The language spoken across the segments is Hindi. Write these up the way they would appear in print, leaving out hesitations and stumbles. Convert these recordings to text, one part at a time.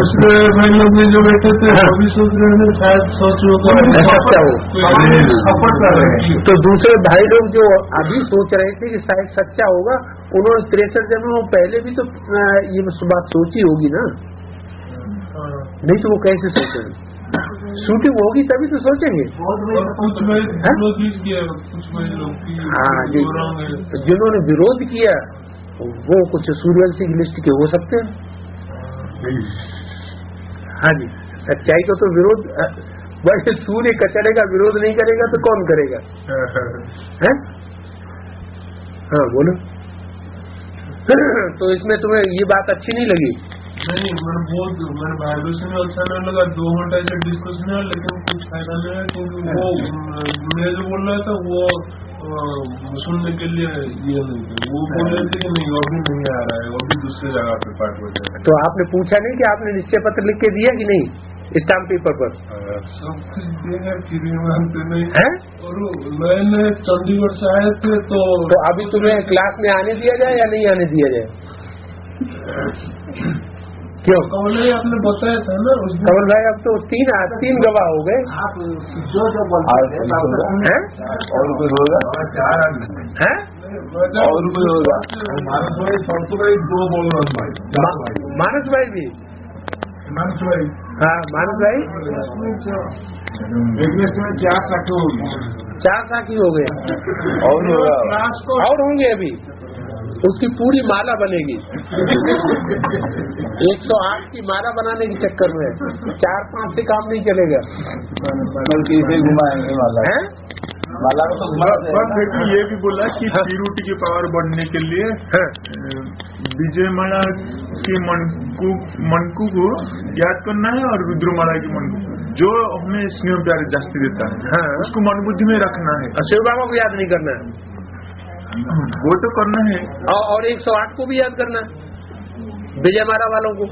दूसरे भाई लोग में जो बैठे थे वो भी सोच रहे हैं शायद सोच सच्चा हो, सपोर्ट कर रहे हैं। तो दूसरे भाई लोग जो अभी सोच रहे थे कि शायद सच्चा होगा, उन्होंने 63 जन्मों पहले भी तो ये बात सोची होगी ना, नहीं तो वो कैसे सोचेंगे? शूटिंग होगी तभी तो सोचेंगे। कुछ हाँ जी, जिन्होंने विरोध किया वो कुछ सूर्यवंशी की लिस्ट के हो सकते हैं। हाँ जी, सच्चाई को तो विरोध, वैसे सूर्य कचरे का विरोध नहीं करेगा तो कौन करेगा? है? हाँ बोलो। तो इसमें तुम्हें ये बात अच्छी नहीं लगी? नहीं, मैंने भाई से अच्छा नहीं लगा। 2 घंटा से डिस्कशन है, लेकिन कुछ फायदा नहीं है, क्योंकि वो मैं जो बोल रहा था वो सुनने के लिए ये नहीं थे। वो बोल रहे थे कि नहीं अभी नहीं आ रहा है, अभी दूसरी जगह पे पार्ट हो जाएगा। तो आपने पूछा नहीं कि आपने निश्चय पत्र लिख के दिया कि नहीं स्टाम्प पेपर पर? सब कुछ देगा, फिर मानते नहीं है? और मैंने चंडीगढ़ से आए थे तो अभी तुम्हें क्लास में आने दिया जाए या नहीं आने दिया जाए? क्यों? कमल भाई आपने बताया था ना उस दिन। कमल भाई अब तो तीन गवाह हो गए। आप जो बोलते हैं और कोई होगा? है? और कोई होगा? मानस भाई सबसे बड़ी 2 बोल रहा भाई। मानस भाई भी? मानस भाई, हाँ मानस भाई बिजनेस में 4 साथी होगी। 4 साथी हो गए और होगा और होंगे अभी। उसकी पूरी माला बनेगी। 108 की माला बनाने के चक्कर में 4-5 से काम नहीं चलेगा। बल्कि इसे घुमाएंगे माला है? माला को तो देखिए ये भी बोला कि पीरूटी की पावर बढ़ने के लिए विजयमाला के मनकू को याद करना है और रुद्रमाला की मनकू जो हमें स्नेह प्यार जास्ती देता है। हाँ। उसको मन बुद्धि में रखना है। शिव बाबा को याद नहीं करना है, वो तो करना है। और 108 को भी याद करना है, विजयमाला वालों को,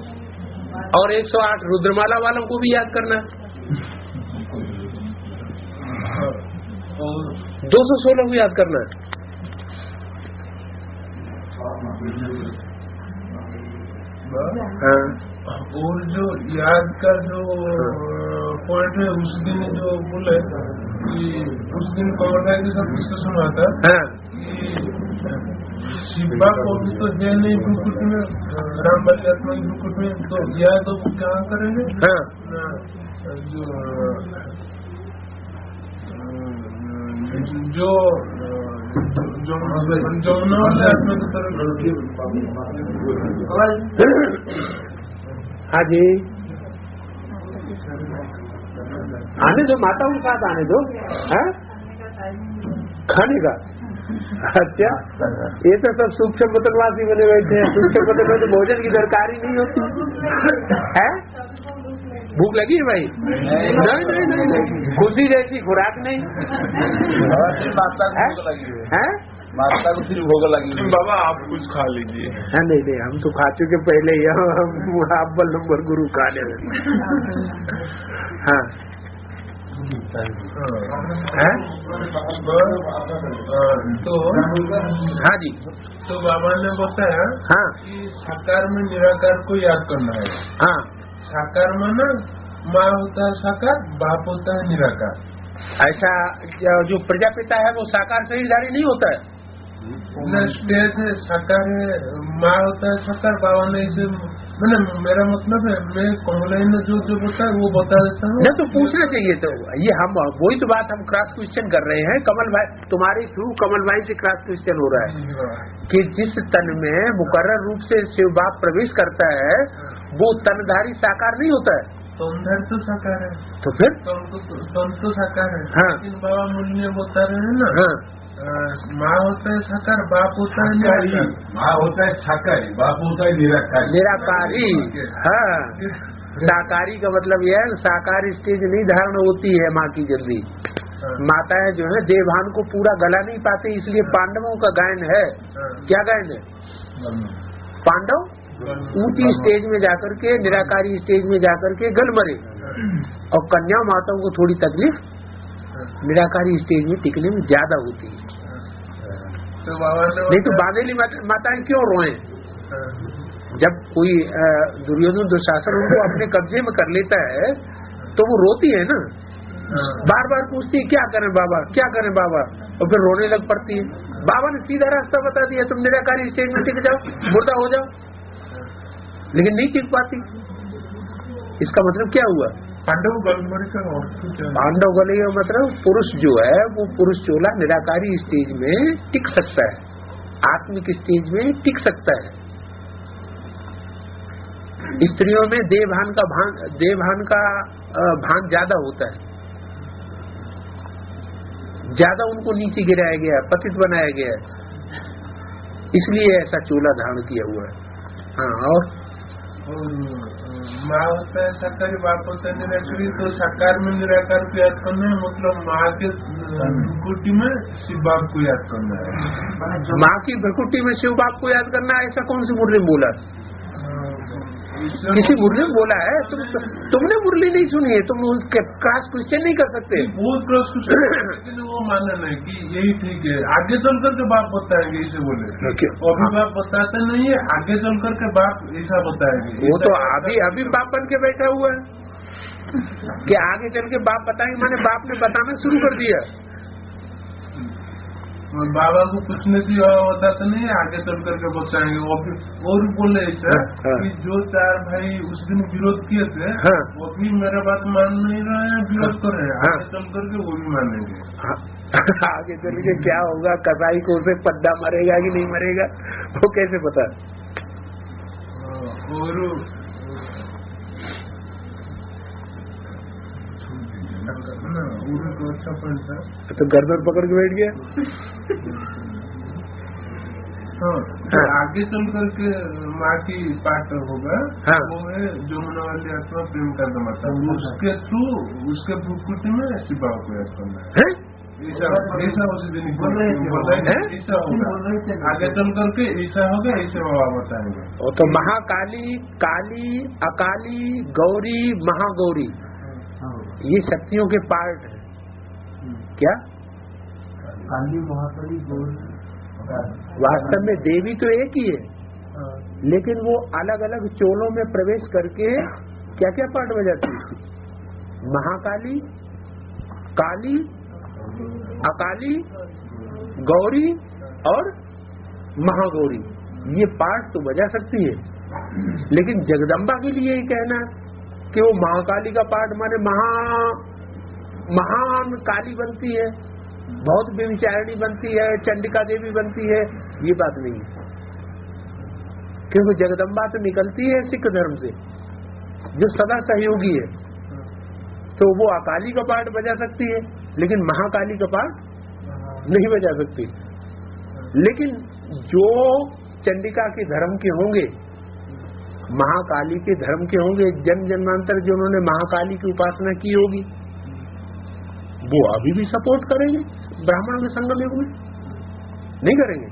और 108 रुद्रमाला वालों को भी याद करना है, और 216 को याद करना है। हाँ। और जो याद का जो पॉइंट है उस दिन जो बोले कि उस दिन कमल भाई के साथ डिस्कशन हुआ था। हाँ। शिवा को भी तो है नहीं ब्रुकुट में, राम बलियात्मा की ब्रुकुट में, तो यह तो क्या करेंगे? हाँ। जो जमुना वाले आत्मा की तरह। हाँ जी, आने दो, माताओं के साथ आने दो। है? खाने का? अच्छा, ये तो सब सूक्ष्म पतनवासी बने बैठे हैं। सूक्ष्म पतन में तो भोजन की दरकार ही नहीं होती है। भूख लगी है भाई? नहीं, खुशी जैसी खुराक नहीं है। माता को सिर्फ भोग लगी। बाबा आप कुछ खा लीजिए। नहीं, हम तो खा चुके पहले ही। हम अव्वल नंबर गुरु खाने में। हाँ है? तो हाँ जी, तो बाबा ने बताया हाँ कि साकार में निराकार को याद करना है। हाँ। साकार में ना माँ होता है साकार, बाप होता है निराकार। ऐसा जो प्रजापिता है वो साकार शरीरधारी नहीं होता है। स्टेज है साकार है, माँ होता है साकार, बाबा ने इसे मैंने मेरा मतलब है मैं कमलाई ने जो बता है वो बता देता हूँ। नहीं तो पूछना चाहिए। तो ये हम वही तो बात हम क्रॉस क्वेश्चन कर रहे हैं। कमल भाई तुम्हारे थ्रू कमल भाई से क्रॉस क्वेश्चन हो रहा है कि जिस तन में मुकर्रर रूप से शिव बाप प्रवेश करता है वो तनधारी साकार नहीं होता है। तनधारी तो साकार है। तो फिर तन तो साकार है। हाँ। लेकिन बाबा मूल्य बता रहे हैं ना। हाँ। माँ होता है साकार, बाप होता है निराकारी। माँ होता है साकारी, बाप होता है निराकारी। निराकारी। हाँ, साकारी का मतलब यह है साकार स्टेज नहीं धारण होती है माँ की जल्दी। माताएं जो है देवभान को पूरा गला नहीं पाते, इसलिए पांडवों का गायन है। क्या गायन है? पांडव ऊंची स्टेज में जाकर के, निराकारी स्टेज में जाकर के गल मरे, और कन्या माताओं को थोड़ी तकलीफ निराकारी स्टेज में टिकने में ज्यादा होती है। तो बाबा ने नहीं तो बांधेली माताएं क्यों रोए? जब कोई दुर्योधन दुशासन उनको अपने कब्जे में कर लेता है तो वो रोती है ना, बार बार पूछती है क्या करें बाबा, क्या करें बाबा, और फिर रोने लग पड़ती है। बाबा ने सीधा रास्ता बता दिया, तुम निराकारी स्टेज में टिक जाओ, मुर्दा हो जाओ, लेकिन नहीं टिक पाती। इसका मतलब क्या हुआ? पांडव गलमरी का अर्थ क्या? पांडव गले का मतलब पुरुष जो है वो पुरुष चोला निराकारी स्टेज में टिक सकता है, आत्मिक स्टेज में टिक सकता है। स्त्रियों में देवभान का भान ज्यादा होता है, ज्यादा उनको नीचे गिराया गया है, पतित बनाया गया है, इसलिए ऐसा चोला धारण किया हुआ है। हाँ, और माँ होता है साकारी, बाप होता है निराकारी, तो साकार में निराकार को याद करना है, मतलब माँ के भ्रुकुटी में शिव बाप को याद करना है। माँ की भ्रुकुटी में शिव बाप को याद करना है, ऐसा कौन सी मुरली बोला? किसी मुरली में बोला है? तुमने मुरली नहीं सुनी है, तुम उसके क्रॉस क्वेश्चन नहीं कर सकते। बहुत क्रॉस क्वेश्चन, लेकिन वो मानना है कि यही ठीक है, आगे चल करके बाप बताएंगे इसे बोले, अभी बाप बताते नहीं है, आगे चल करके बाप ऐसा बताएंगे। वो तो अभी बाप बन के बैठा हुआ है कि आगे चल के बाप बताएंगे, माने बाप ने बताना शुरू कर दिया। बाबा को पूछने से होता तो नहीं, आगे चल करके बताएंगे। और बोले ऐसा कि जो 4 भाई उस दिन विरोध किए थे, वो भी मेरा बात मान नहीं रहे हैं, विरोध कर रहे हैं, आगे चल करके वो भी मानेंगे। आगे चल के क्या होगा, कसाई को उसे पद्दा मरेगा कि नहीं मरेगा, वो कैसे पता? और अच्छा पॉइंट था, तो गर्दन पकड़ के बैठ गया। हाँ, आगे चल करके माँ की पाठ होगा, वो है जमुना वाली आत्मा प्रेम का दमाता, उसके थ्रू उसके भ्रुकुटी में शिव बाबा को याद करना है। ऐसा उसी दिन ऐसा होगा, आगे चल करके ऐसा होगा, ऐसे बाबा बताएंगे। तो महाकाली, काली, अकाली, गौरी, महागौरी, ये शक्तियों के पार्ट है क्या? काली, महाकाली, गौरी, वास्तव में देवी तो एक ही है, लेकिन वो अलग अलग चोलों में प्रवेश करके क्या क्या पार्ट बजाती है? महाकाली, काली, अकाली, गौरी और महागौरी, ये पार्ट तो बजा सकती है। लेकिन जगदम्बा के लिए ही कहना कि वो महाकाली का पार्ट माने महान काली बनती है, बहुत व्यभिचारिणी बनती है, चंडिका देवी बनती है, ये बात नहीं है। क्योंकि जगदम्बा तो निकलती है सिख धर्म से, जो सदा सहयोगी है, तो वो अकाली का पार्ट बजा सकती है, लेकिन महाकाली का पार्ट नहीं बजा सकती। लेकिन जो चंडिका के धर्म के होंगे, महाकाली के धर्म के होंगे, जन्म जन्मांतर जिन्होंने महाकाली की उपासना की होगी, वो अभी भी सपोर्ट करेंगे ब्राह्मणों के संगम युग में? नहीं करेंगे?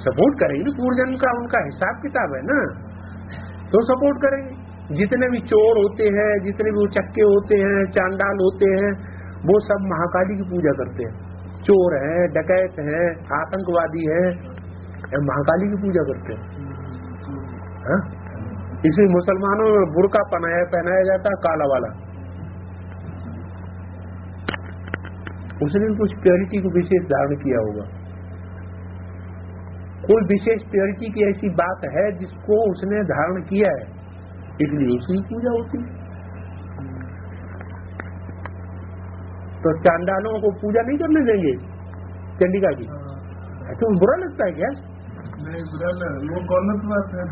सपोर्ट करेंगे, पूर्वजन्म का उनका हिसाब किताब है ना, तो सपोर्ट करेंगे। जितने भी चोर होते हैं, जितने भी उचक्के होते हैं, चांडाल होते हैं, वो सब महाकाली की पूजा करते हैं। चोर है, डकैत है, आतंकवादी है, महाकाली की पूजा करते हैं। इसी मुसलमानों में बुर्का पहनाया जाता है, काला वाला। उसने भी कुछ प्योरिटी को विशेष धारण किया होगा, कोई विशेष प्योरिटी की ऐसी बात है जिसको उसने धारण किया है, इसलिए उसकी पूजा होती है। तो चांडालों को पूजा नहीं करने देंगे चंडिका की? तो बुरा लगता है क्या? नहीं, बुरा नहीं, वो गलत बात है।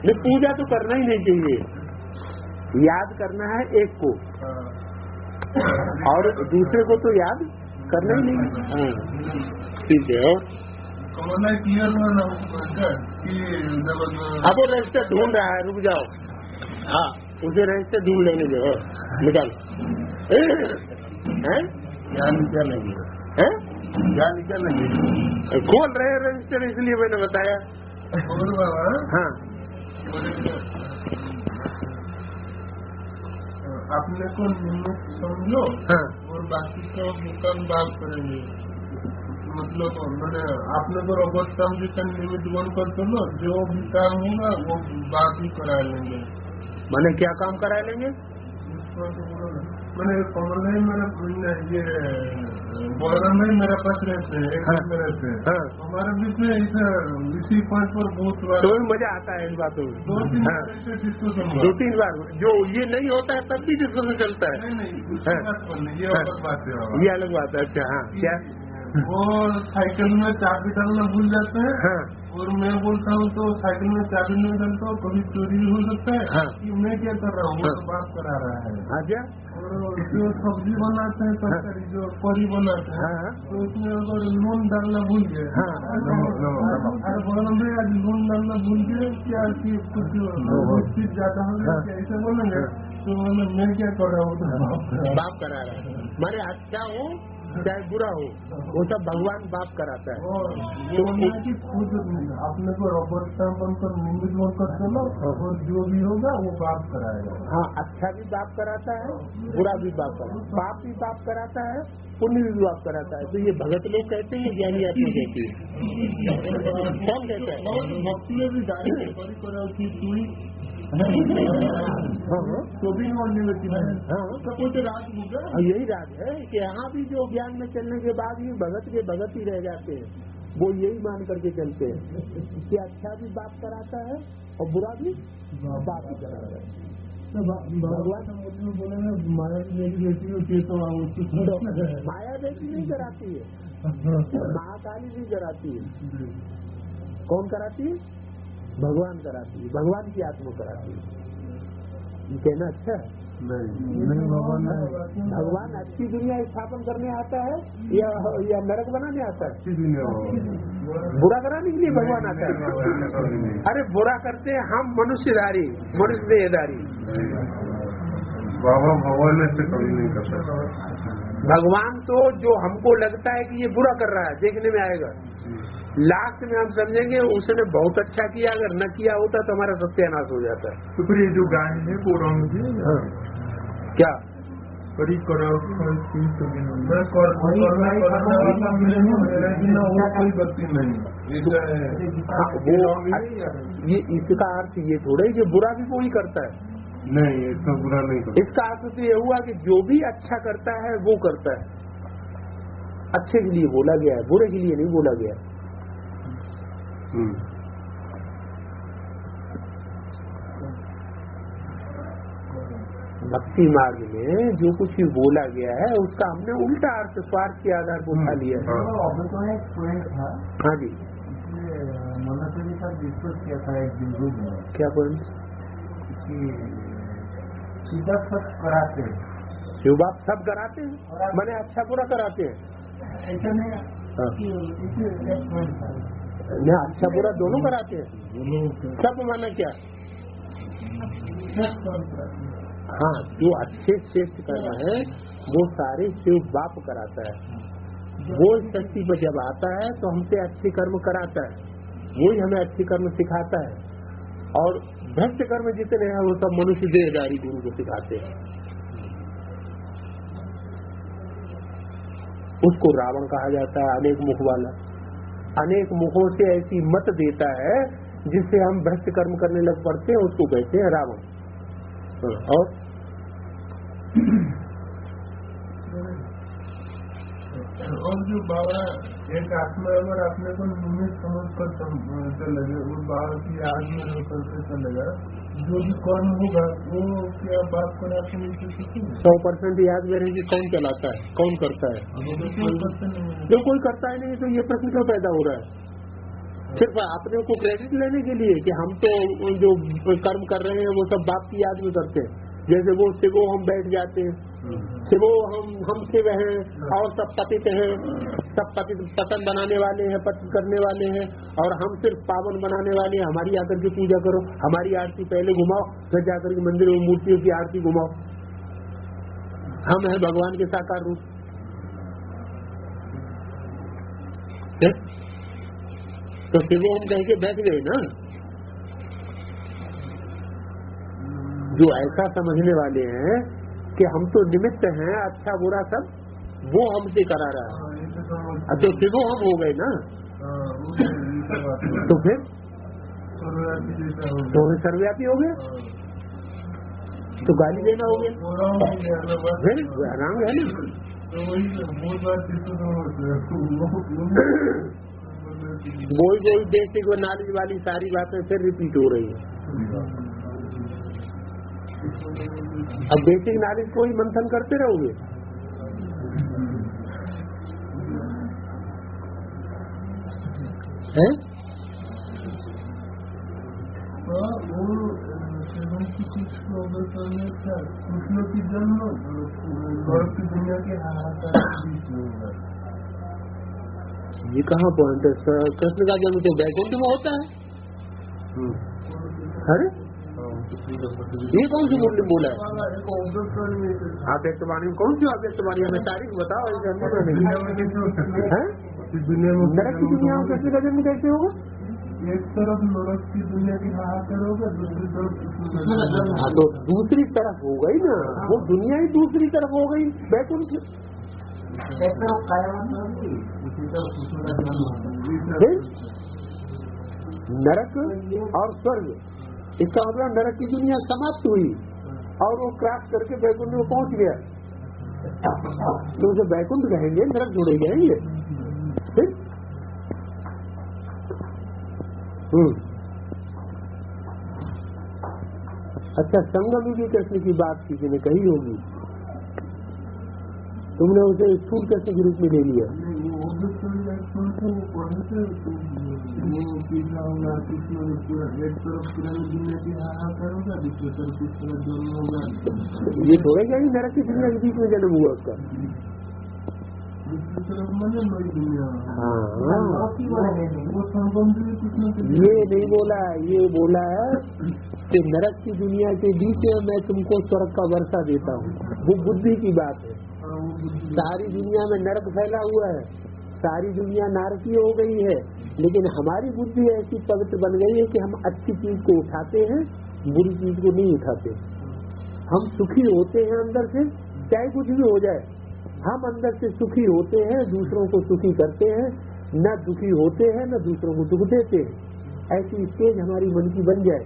नहीं, पूजा तो करना ही नहीं चाहिए, याद करना है एक को और दूसरे को तो याद करना ही नहीं। ठीक है, और क्लियर हुआ ना कि अब वो रजिस्टर ढूंढ रहा है, रुक जाओ। हाँ, उसे रजिस्टर ढूंढ लेने दो, निकाल। क्या निकलेंगे? खोल रहे रजिस्टर, इसलिए मैंने बताया। हाँ, अपने को निमित्त समझो, और बाकी को मुकाम बात करेंगे। मतलब मैंने आपने तो रोबोट काम जितना निमित्त बन करते ना, जो भी काम होगा वो बात ही करा लेंगे। मैंने क्या काम करा लेंगे? मैंने कमल भाई मेरा ये बलराम भाई मेरे पास रहते हैं, एक घर में रहते हैं। हाँ। हमारे बीच में इसी पॉइंट पर बहुत बार तो मजा आता है इन बातों में। 2-3 बार ऐसे डिस्कशन हुआ। 2-3 बार जो ये नहीं होता है तब भी डिस्कशन चलता है। नहीं उसकी बात पर नहीं, ये अलग बात है बाबा। ये अलग बात है। अच्छा हाँ क्या? वो साइकिल में चाबी डालना भूल जाते हैं। हाँ और मैं बोलता हूँ तो साइकिल में चाबी नहीं डालता हूँ, कभी चोरी भी हो सकता है। हाँ। कि मैं क्या कर रहा हूँ, वो तो बात करा रहा है। अच्छा और जो सब्जी बनाते हैं तरकारी, जो करी बनाते हैं, हाँ। तो उसमें अगर नून डालना भूल गए, हाँ। अरे बोला भाई आज नून डालना भूल गए क्या, कि कुछ चीज ज्यादा हो गया क्या, ऐसे बोलेंगे तो मैं क्या कर रहा हूँ, बाप करा रहा है। माने अच्छा हो चाहे बुरा हो, वो सब भगवान बाप कराता है। और ये बोलना है कि खुद अपने को रोबोट काम बनकर निमित्त बनकर चलो, और जो भी होगा वो बाप कराएगा। हाँ अच्छा भी बाप कराता है, बुरा भी बाप कराता है, पाप भी बाप कराता है, पुण्य भी बाप कराता है। तो ये भगत लोग कहते हैं, ज्ञानी आत्मा कहती है। कौन कहता है? भक्ति में भी गाड़ी बड़ी करा हुई हाँ तो भी मानने में हाँ कोई तो राज होगा। यही राज है कि यहाँ भी जो ज्ञान में चलने के बाद भी भगत के भगत ही रह जाते हैं। वो यही मान करके चलते हैं कि अच्छा भी बाप कराता है और बुरा भी बाप ही कराता है। भगवान बोले माया देवी बेटी होती है तो माया देवी नहीं कराती है, महाकाली नहीं कराती है। कौन कराती है? भगवान कराती है, भगवान की आत्मा कराती है। कहना अच्छा है? नहीं भगवान अच्छी दुनिया स्थापन करने आता है या नरक बनाने आता है? अच्छी दुनिया बुरा कराने के लिए भगवान आता है। अरे बुरा करते हैं हम मनुष्यधारी, मनुष्य देहधारी। बाबा भगवान से कभी नहीं करता। भगवान तो जो हमको लगता है कि ये बुरा कर रहा है देखने में आएगा, लास्ट में हम समझेंगे उसने बहुत अच्छा किया, अगर न किया होता तो हमारा सत्यानाश हो जाता है। तो फिर ये जो गाय है वो रंग है क्या? बड़ी करो कोई गलती नहीं। ये इसका अर्थ ये थोड़ा ही कि बुरा भी कोई करता है। नहीं इतना बुरा नहीं करता। इसका अर्थ तो ये हुआ कि जो भी अच्छा करता है वो करता है, अच्छे के लिए बोला गया है, बुरे के लिए नहीं बोला गया। भक्ति मार्ग में जो कुछ भी बोला गया है उसका हमने उल्टा अर्थ स्वार्थ के आधार पर उठा लिया है। एक पॉइंट था, हाँ जी मनुष्य के साथ डिस्कस किया था एक दिन ग्रुप में क्या पॉइंट? कि सीधा सब कराते हैं, जो बात सब कराते हैं, मैंने अच्छा बुरा कराते हैं, ऐसा नहीं कि इसे एक पॉइंट था न अच्छा बुरा दोनों कराते हैं। सब माना क्या? हाँ जो अच्छे श्रेष्ठ कर्म है वो सारे शिव बाप कराता है। वो इस शक्ति पर जब आता है तो हमसे अच्छे कर्म कराता है, वो ही हमें अच्छे कर्म सिखाता है। और भ्रष्ट कर्म जितने हैं वो सब मनुष्य देहधारी गुरु को सिखाते हैं। उसको रावण कहा जाता है, अनेक मुख वाला। अनेक मुखों से ऐसी मत देता है जिससे हम भ्रष्ट कर्म करने लग पड़ते हैं, उसको कहते हैं रावण। और जो बाबा एक आत्मा अगर अपने को निमित्त समझ कर चलेगा, उस बाबा की याद में होकर चलेगा, जो भी कर्म होगा वो क्या बाप को 100% याद में रहेगी। कौन चलाता है, कौन करता है? जो कोई करता ही नहीं तो ये प्रश्न क्यों पैदा हो रहा है? सिर्फ अपने को क्रेडिट लेने के लिए कि हम तो जो कर्म कर रहे हैं वो सब बाप की याद में करते हैं। जैसे वो शिवो हम बैठ जाते हैं, शिवो हम शिव हैं और सब पतित हैं, सब पतन बनाने वाले हैं, पतित करने वाले हैं, और हम सिर्फ पावन बनाने वाले हैं। हमारी आकर के पूजा करो, हमारी आरती पहले घुमाओ, फिर जाकर के मंदिरों में मूर्तियों की आरती घुमाओ। हम हैं भगवान के साकार रूप। तो शिवो हम कह के बैठ गए ना। जो ऐसा समझने वाले हैं कि हम तो निमित्त हैं, अच्छा बुरा सब वो हमसे करा रहा है, तो फिर वो हम हो गए ना, तो फिर सर्वव्यापी हो गया, तो गाली देना हो गया, फिर आराम है ना। वही बेसिक और नॉलेज वाली सारी बातें फिर रिपीट हो रही है। अब बेसिक नॉलेज को ही मंथन करते रहोगे। हैं? कृष्ण की जन्म गौरव की दुनिया के ये कहाँ पॉइंट है? कृष्ण का जन्म तो वैकुंठ में होता है। अरे ये कौन सी मुरली बोला है? आव्यक्तवाणी कौन सी आव्यक्तवाणी? हमें तारीख बताओ। नरक की दुनिया में कृष्ण का जन्म कैसे होगा? एक तरफ नरक की दुनिया की हाहाकार होगा, दूसरी तरफ हाँ, तो दूसरी तरफ हो गई ना, वो दुनिया ही दूसरी तरफ हो गई वैकुंठ। नरक और स्वर्ग, इसका मतलब नरक की दुनिया समाप्त हुई और वो क्रॉस करके वैकुंठ में पहुंच गया, तो उसे वैकुंठ कहेंगे, नरक जोड़े जाएंगे। फिर अच्छा, संगम की कृष्ण की बात किसी ने कही होगी, तुमने उसे स्थूल कृष्ण के रूप में ले लिया। ये थोड़े क्या नरक की दुनिया के बीच में जन्म हुआ उसका? ये नहीं बोला, ये बोला है कि नरक की दुनिया के बीच में मैं तुमको स्वर्ग का वर्षा देता हूँ। वो बुद्धि की बात है। सारी दुनिया में नरक फैला हुआ है, सारी दुनिया नारकीय हो गई है, लेकिन हमारी बुद्धि ऐसी पवित्र बन गई है कि हम अच्छी चीज को उठाते हैं, बुरी चीज को नहीं उठाते। हम सुखी होते हैं अंदर से, चाहे कुछ भी हो जाए, हम अंदर से सुखी होते हैं, दूसरों को सुखी करते हैं, न दुखी होते हैं न दूसरों को दुख देते हैं। ऐसी स्टेज हमारी मन की बन जाए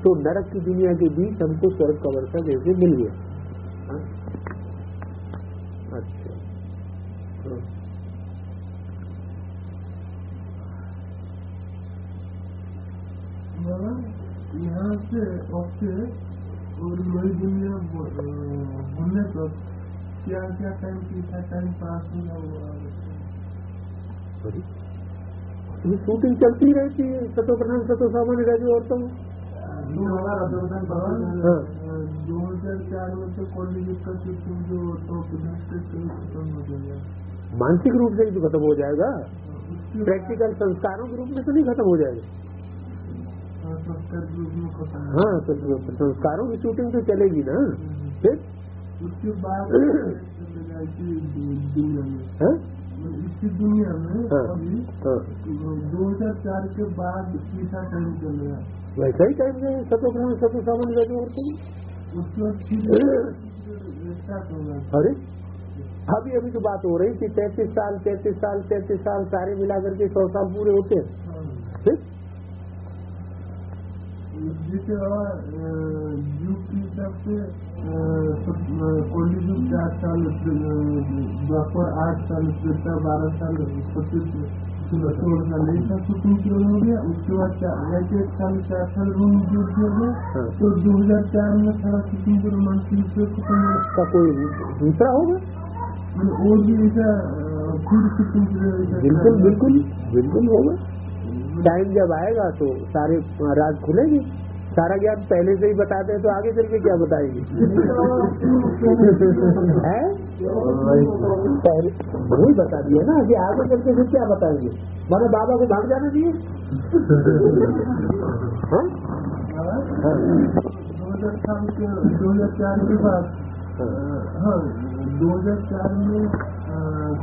तो नरक की दुनिया के बीच हमको स्वर्ग का वर्षा जैसे मिल गया। अच्छा, यहाँ से और नई दुनिया होने तक क्या क्या टाइम कितना टाइम पास हुआ? ये शूटिंग चलती रहती है, सतो प्रधान सतो सामान्य रजू और तुम 2004 में तो कॉलेज का शूटिंग जो तो खत्म हो जाएगा। मानसिक रूप से भी तो खत्म हो जाएगा, प्रैक्टिकल संस्कारों के रूप में तो नहीं खत्म हो जाएगा। हाँ, तो संस्कारों की शूटिंग तो चलेगी ना। फिर उसके बाद इसी दुनिया में 2004 के बाद कैसा टाइम चलेगा? वैसा ही टाइम है, सतो सामान लगे होते हैं। अरे अभी तो बात हो रही थी 33 साल सारे मिला करके 100 साल पूरे होते हैं। जिसके अलावा युग के हिसाब से कॉलेज 4 साल, द्वापर 8 साल, 12 साल, 16 साल ऐसा शूटिंग शुरू हो गया। उसके बाद 1 साल 4 साल रूम जुड़ गया, तो 2004 में सारा शूटिंग को रोमांटिक से खत्म का कोई दूसरा होगा और भी ऐसा फिर शूटिंग बिल्कुल होगा। टाइम जब आएगा तो सारे राज खुलेगी। सारा ज्ञान पहले से ही बताते हैं तो आगे चल के क्या बताएंगे? पहले वही बता दिया ना कि आगे चल के फिर क्या बताएंगे? मैंने बाबा को भाग जाने दिए। 2004 के बाद 2004 में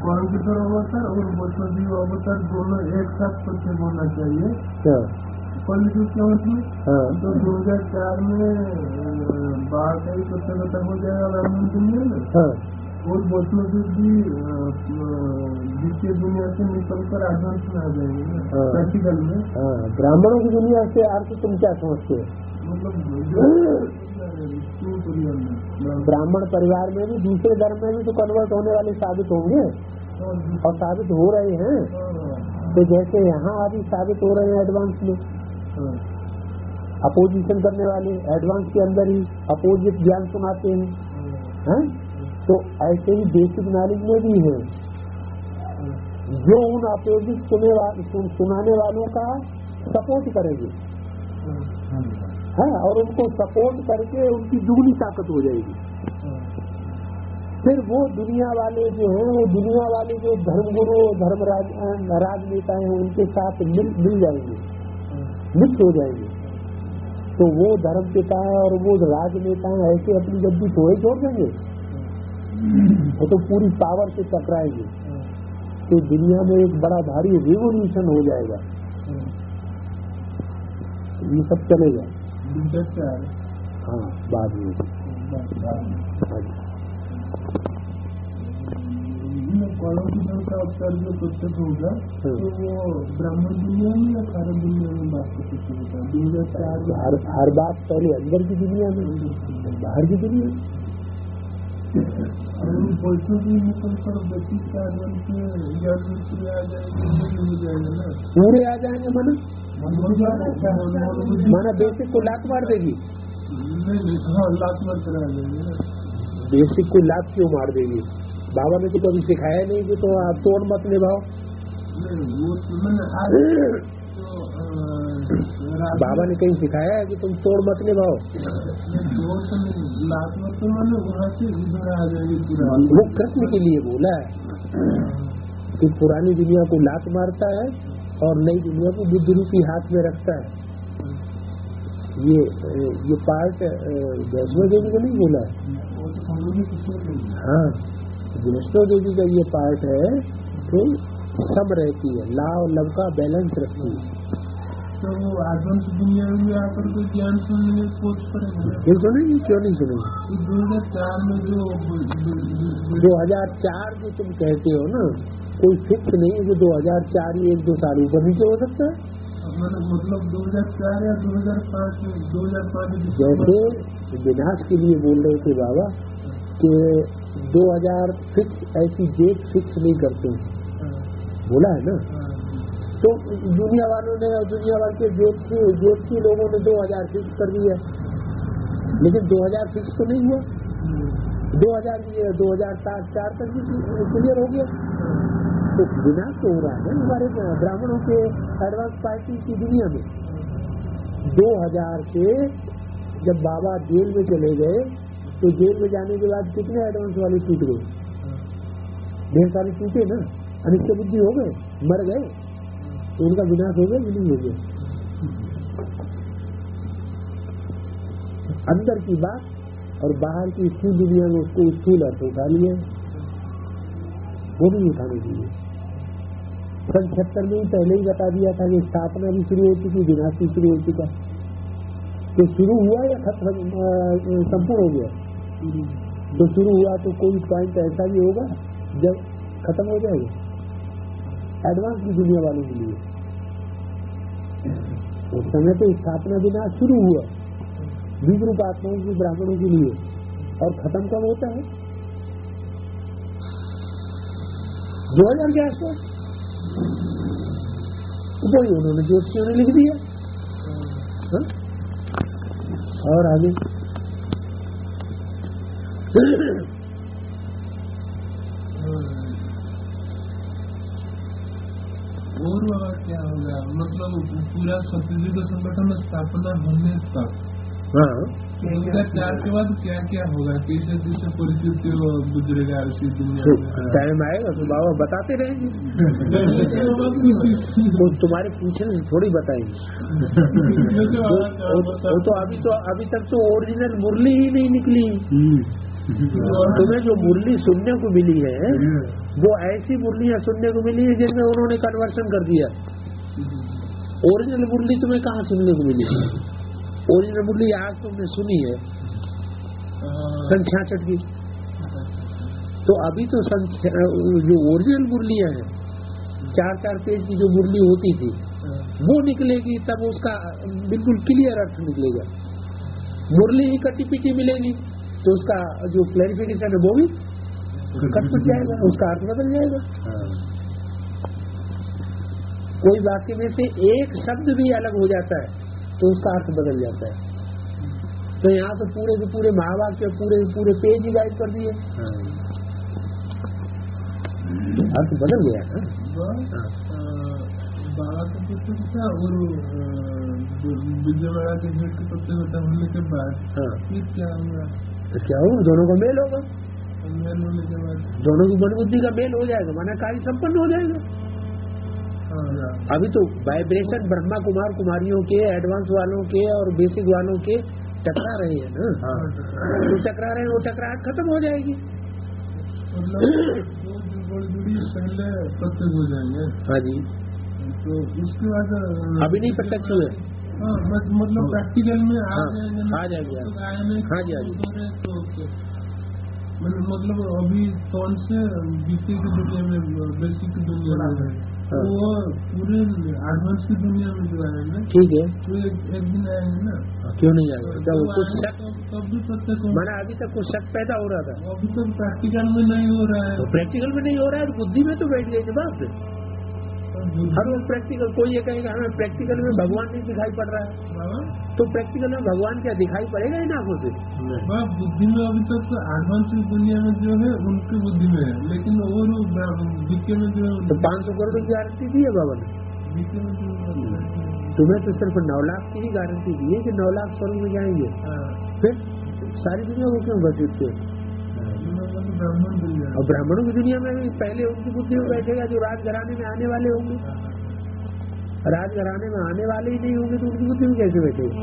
कॉम्प्यूटर अवतार और वैष्णवी अवतार दोनों एक साथ प्रत्येक होना चाहिए। कॉलेज तो 2004 में बाढ़ का ही प्रत्येक हो जाएगा ब्राह्मण दुनिया में, और वैष्णवी भी की दुनिया से निकलकर एडवांस में आ जाएंगे ना प्रैक्टिकल में। हाँ, ब्राह्मणों की दुनिया से अर्थ तुम क्या समझते हो? मतलब ब्राह्मण परिवार में भी दूसरे धर्म में भी तो कन्वर्ट होने वाले साबित होंगे और साबित हो रहे हैं। तो जैसे यहाँ अभी साबित हो रहे हैं एडवांस में, अपोजिशन करने वाले एडवांस के अंदर ही अपोजिट ज्ञान सुनाते हैं, तो ऐसे ही बेसिक नॉलेज में भी है जो उन अपोजिट सुनाने वालों का सपोर्ट करेंगे, है, और उनको सपोर्ट करके उनकी दुगनी ताकत हो जाएगी। फिर वो दुनिया वाले जो हैं, वो दुनिया वाले जो धर्मगुरु राजनेता हैं उनके साथ मिल जाएंगे, मिक्स हो जाएंगे। तो वो धर्म पिता है और वो राजनेता है, ऐसे अपनी गद्दी थोड़े छोड़ देंगे, वो तो पूरी पावर से टकराएंगे। तो दुनिया में एक बड़ा भारी रिवोल्यूशन हो जाएगा, ये सब चलेगा। हाँ, बाद में क्वालिफिकेशन का अवसर जो पुस्तक होगा तो वो ब्राह्मण दुनिया में या खारक दुनिया में बात कर सकते होता है? 2004 हर बात पहले अंदर की दुनिया में, बाहर की दुनिया में। पैसों की निकल कर बेसिक का ज्ञान आ जाएंगे, हो जाएगा ना, पूरे आ जाएंगे। माना बेसिक को लात मार देगी, हाँ लात मार करा देंगे। बेसिक को लात क्यों मार देगी? बाबा ने तो कभी सिखाया नहीं कि तो आप तोड़ मत निभाओ। बाबा ने कहीं सिखाया है कि तुम तोड़ मत निभाओ? लात मार तो मैंने वहाँ से इधर आ जाएगी। वो कृष्ण के लिए बोला है कि पुरानी दुनिया को लात मारता है और नई दुनिया को बुद्ध रूपी हाथ में रखता है। ये पार्ट वैष्णो देवी का नहीं बोला है। हाँ, वैष्णो देवी का ये पार्ट है कि सब रहती है, ला और लव का बैलेंस रखती है। तो वो आधुनिक दुनिया में आकर के ज्ञान सुनने में कोच करेंगे? क्यों सुनेंगे, क्यों नहीं सुनेंगे? 2004 में जो 2004 जो तुम कहते हो ना, कोई फिक्स नहीं है कि 2004 ही 1-2 साल ऊपर नीचे हो सकता है। मतलब 2004 या 2005 जैसे विनाश के लिए बोल रहे थे बाबा कि 2000 फिक्स, ऐसी डेट फिक्स नहीं करते, बोला है ना। तो दुनिया वालों ने और दुनिया भर के ज्योतिषी लोगों ने 2000 फिक्स कर दिया, लेकिन 2000 फिक्स तो नहीं हुआ। 2004 तक भी क्लियर हो गया। तो विनाश तो हो रहा है हमारे ब्राह्मणों के एडवांस पार्टी की दुनिया में। 2000 से जब बाबा जेल में चले गए तो जेल में जाने के बाद कितने एडवांस वाले टूट गए? ढेर सारे टूटे ना, अनिष्ट बुद्धि हो गए, मर गए, तो उनका विनाश हो गया कि नहीं हो गया? अंदर की बात और बाहर की स्थूल दुनिया में उसको स्थूल अर्थ उठा लिया, वो नहीं उठाने चाहिए। 76 में पहले ही बता दिया था कि स्थापना भी शुरू हो चुकी, विनाश भी शुरू हो चुका। तो शुरू हुआ या संपूर्ण हो गया? तो शुरू हुआ तो कोई पॉइंट ऐसा भी होगा जब खत्म हो जाएगा। एडवांस की दुनिया वालों के लिए उस समय तो स्थापना विनाश शुरू हुआ बीज रूप आत्माओं की, ब्राह्मणों के लिए, और खत्म कब होता है? 2000 के आसपास। वही उन्होंने ज्योतिषियों ने लिख दिया। और आगे और क्या होगा? मतलब पूरा सतयुग संगठन स्थापना होने तक 2004 के बाद क्या क्या होगा, कैसे कैसे परिस्थिति गुजरेगा इसी दुनिया में? टाइम आएगा तो बाबा बताते रहेंगे। तो तुम्हारे पूछने से थोड़ी बताएंगे। वो तो अभी तक तो ओरिजिनल मुरली ही नहीं निकली। तुम्हें जो मुरली सुनने को मिली है वो ऐसी मुरलियाँ सुनने को मिली है जिनमें उन्होंने कन्वर्सन कर दिया। ओरिजिनल मुरली तुम्हें कहाँ सुनने को मिली? ओरिजिनल मुरली आज तुमने सुनी है सन 66 की। तो अभी तो जो ओरिजिनल मुरलियाँ हैं 4-4 पेज की जो मुरली होती थी वो निकलेगी, तब उसका बिल्कुल क्लियर अर्थ निकलेगा। मुरली ही कटी पिटी मिलेगी तो उसका जो क्लैरिफिकेशन है वो भी कट जाएगा, उसका अर्थ बदल जाएगा। कोई वाक्य में से एक शब्द भी अलग हो जाता है तो उसका अर्थ बदल जाता है। तो यहाँ तो पूरे के पूरे महावाक्य पूरे पेज ही गायब कर दिए, अर्थ बदल गया ना। बाबा का पुस्तक था और विजयवाड़ा के भेंट के पत्ते होने के बाद फिर क्या होगा? क्या होगा? दोनों का मेल होगा, मेल होने के बाद दोनों की मन बुद्धि का मेल हो जाएगा, माना कार्य संपन्न हो जाएगा। अभी तो वाइब्रेशन ब्रह्मा कुमार कुमारियों के, एडवांस वालों के और बेसिक वालों के टकरा रहे हैं ना। जो टकरा रहे हैं वो टकराहट खत्म हो जाएगी, जुड़ी पहले प्रत्यक्ष हो जाएंगे। हाँ जी, तो उसके बाद अभी नहीं प्रत्यक्ष हुए, मतलब प्रैक्टिकल में आ जाएंगे। आ जाएंगे। हाँ जी, हाँ जी। मतलब अभी कौन से बीते की दुनिया में, बेसिक की दुनिया में वो पूरे एडवांस की दुनिया में जो आएंगे, ठीक है, तो एक दिन आएंगे ना। क्यों नहीं आएंगे? जब कुछ शक, तब भी प्रत्यक्ष माना अभी तक कुछ शक पैदा हो रहा था, अभी तक प्रैक्टिकल में नहीं हो रहा है। तो प्रैक्टिकल में नहीं हो रहा है, बुद्धि में तो बैठ गई बात। हर वो प्रैक्टिकल, कोई ये कहेगा हमें प्रैक्टिकल में भगवान नहीं दिखाई पड़ रहा है, तो प्रैक्टिकल में भगवान क्या दिखाई पड़ेगा इन आंखों से? बुद्धि में अभी तक तो एडवांस की दुनिया में जो है उनकी बुद्धि में है, लेकिन वो बीके में जो है तो 500 करोड़ की गारंटी दी है बाबा ने। बीके में जो तुम्हें तो सिर्फ 9 लाख की ही गारंटी दी है कि 9 लाख स्वर्ग में जाएंगे, फिर सारी दुनिया को क्यों घसीटते? और ब्राह्मणों की दुनिया में भी पहले उनकी बुद्धि में बैठेगा जो राजघराने में आने वाले होंगे। राजघराने में आने वाले ही नहीं होंगे तो उनकी बुद्धि में कैसे बैठेगा?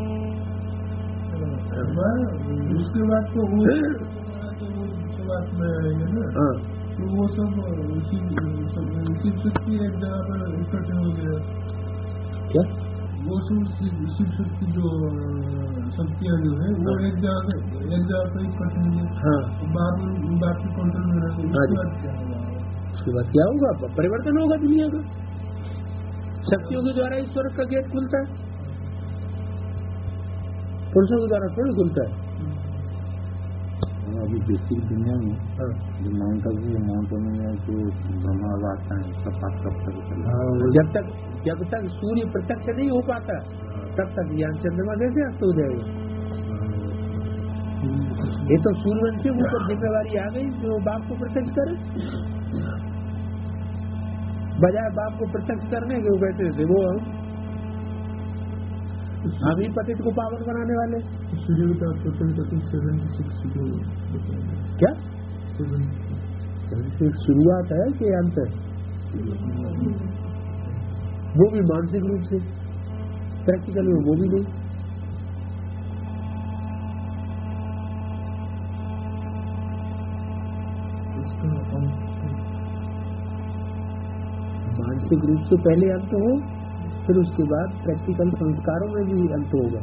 उसके बाद तो बात में आएंगे ना, तो वो सब शिव शक्ति एक जगह पर इकट्ठे हो गया। क्या वो सब शिव शक्ति जो शक्तियाँ जो है वो एक जगह पर इकट्ठे हो गए, बाप की कंट्रोल में रहेंगे। उसके बाद क्या होगा? परिवर्तन होगा दुनिया का। शक्तियों के द्वारा ईश्वर का गेट खुलता है, पुरुषों के द्वारा थोड़ी खुलता है। अभी बेसिक दुनिया में जो माउंट में जो ब्रह्मा आता है कब तक जब तक सूर्य प्रत्यक्ष नहीं हो पाता तब तक ज्ञान चंद्रमा कैसे अस्त हो जाएगा? ये तो सूर्यवंशी के ऊपर जिम्मेवारी आ गई जो बाप को प्रत्यक्ष करे, बजाय बाप को प्रत्यक्ष करने के वो बैठे थे वो अभी पतित को पावन बनाने वाले। सूर्य का 76 क्या 76 शुरुआत है कि अंत है? वो भी मानसिक रूप से, प्रैक्टिकल में वो भी नहीं। मानसिक रूप से पहले अंत हो, फिर उसके बाद प्रैक्टिकल संस्कारों में भी अंत होगा।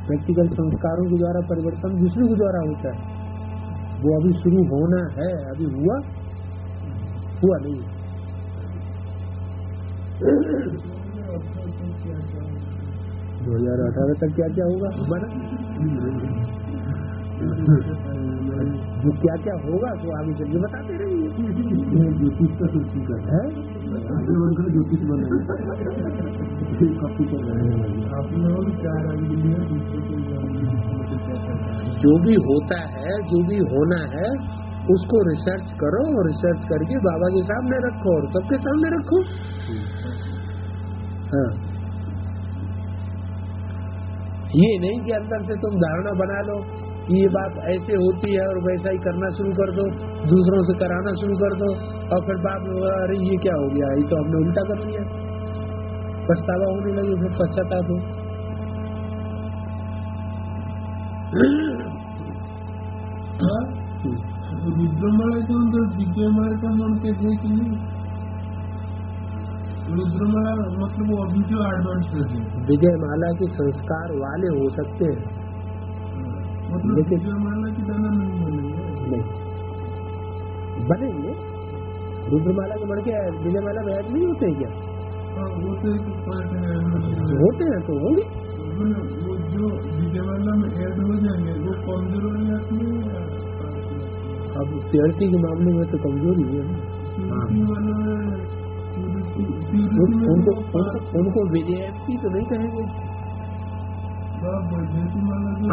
प्रैक्टिकल संस्कारों के द्वारा परिवर्तन दूसरे के द्वारा होता है, वो अभी शुरू होना है, अभी हुआ नहीं। 2018 तक क्या क्या होगा हमारा, जो क्या क्या होगा तो आगे चल के बताते रहेंगे। ज्योतिष का सूची का है, आगे बनकर ज्योतिष बने कॉपी कर रहे हैं आप लोग। जो भी होता है, जो भी होना है, उसको रिसर्च करो और रिसर्च करके बाबा के सामने रखो और सबके सामने रखो। हाँ, ये नहीं कि अंदर से तुम धारणा बना लो कि ये बात ऐसे होती है और वैसा ही करना शुरू कर दो, दूसरों से कराना शुरू कर दो और फिर बाप अरे ये क्या हो गया, ये तो हमने उल्टा कर लिया, पछतावा होने लगे, फिर पश्चाताप हो। रुद्रमाला के अंदर विजयमाला का मन के थे कि नहीं? रुद्रमाला मतलब वो अभी जो एडवांस है, विजयमाला के संस्कार वाले हो सकते हैं, मतलब विजयमाला की दाना नहीं बनेंगे, नहीं बनेंगे, रुद्रमाला के मण के विजयमाला में ऐड नहीं होते हैं क्या? होते हैं तो होंगे। वो जो विजयमाला में ऐड हो जाएंगे वो कमजोर हो जाती है। अब प्योरिटी के मामले में तो कमजोरी है उनको विजयंती तो नहीं कहेंगे।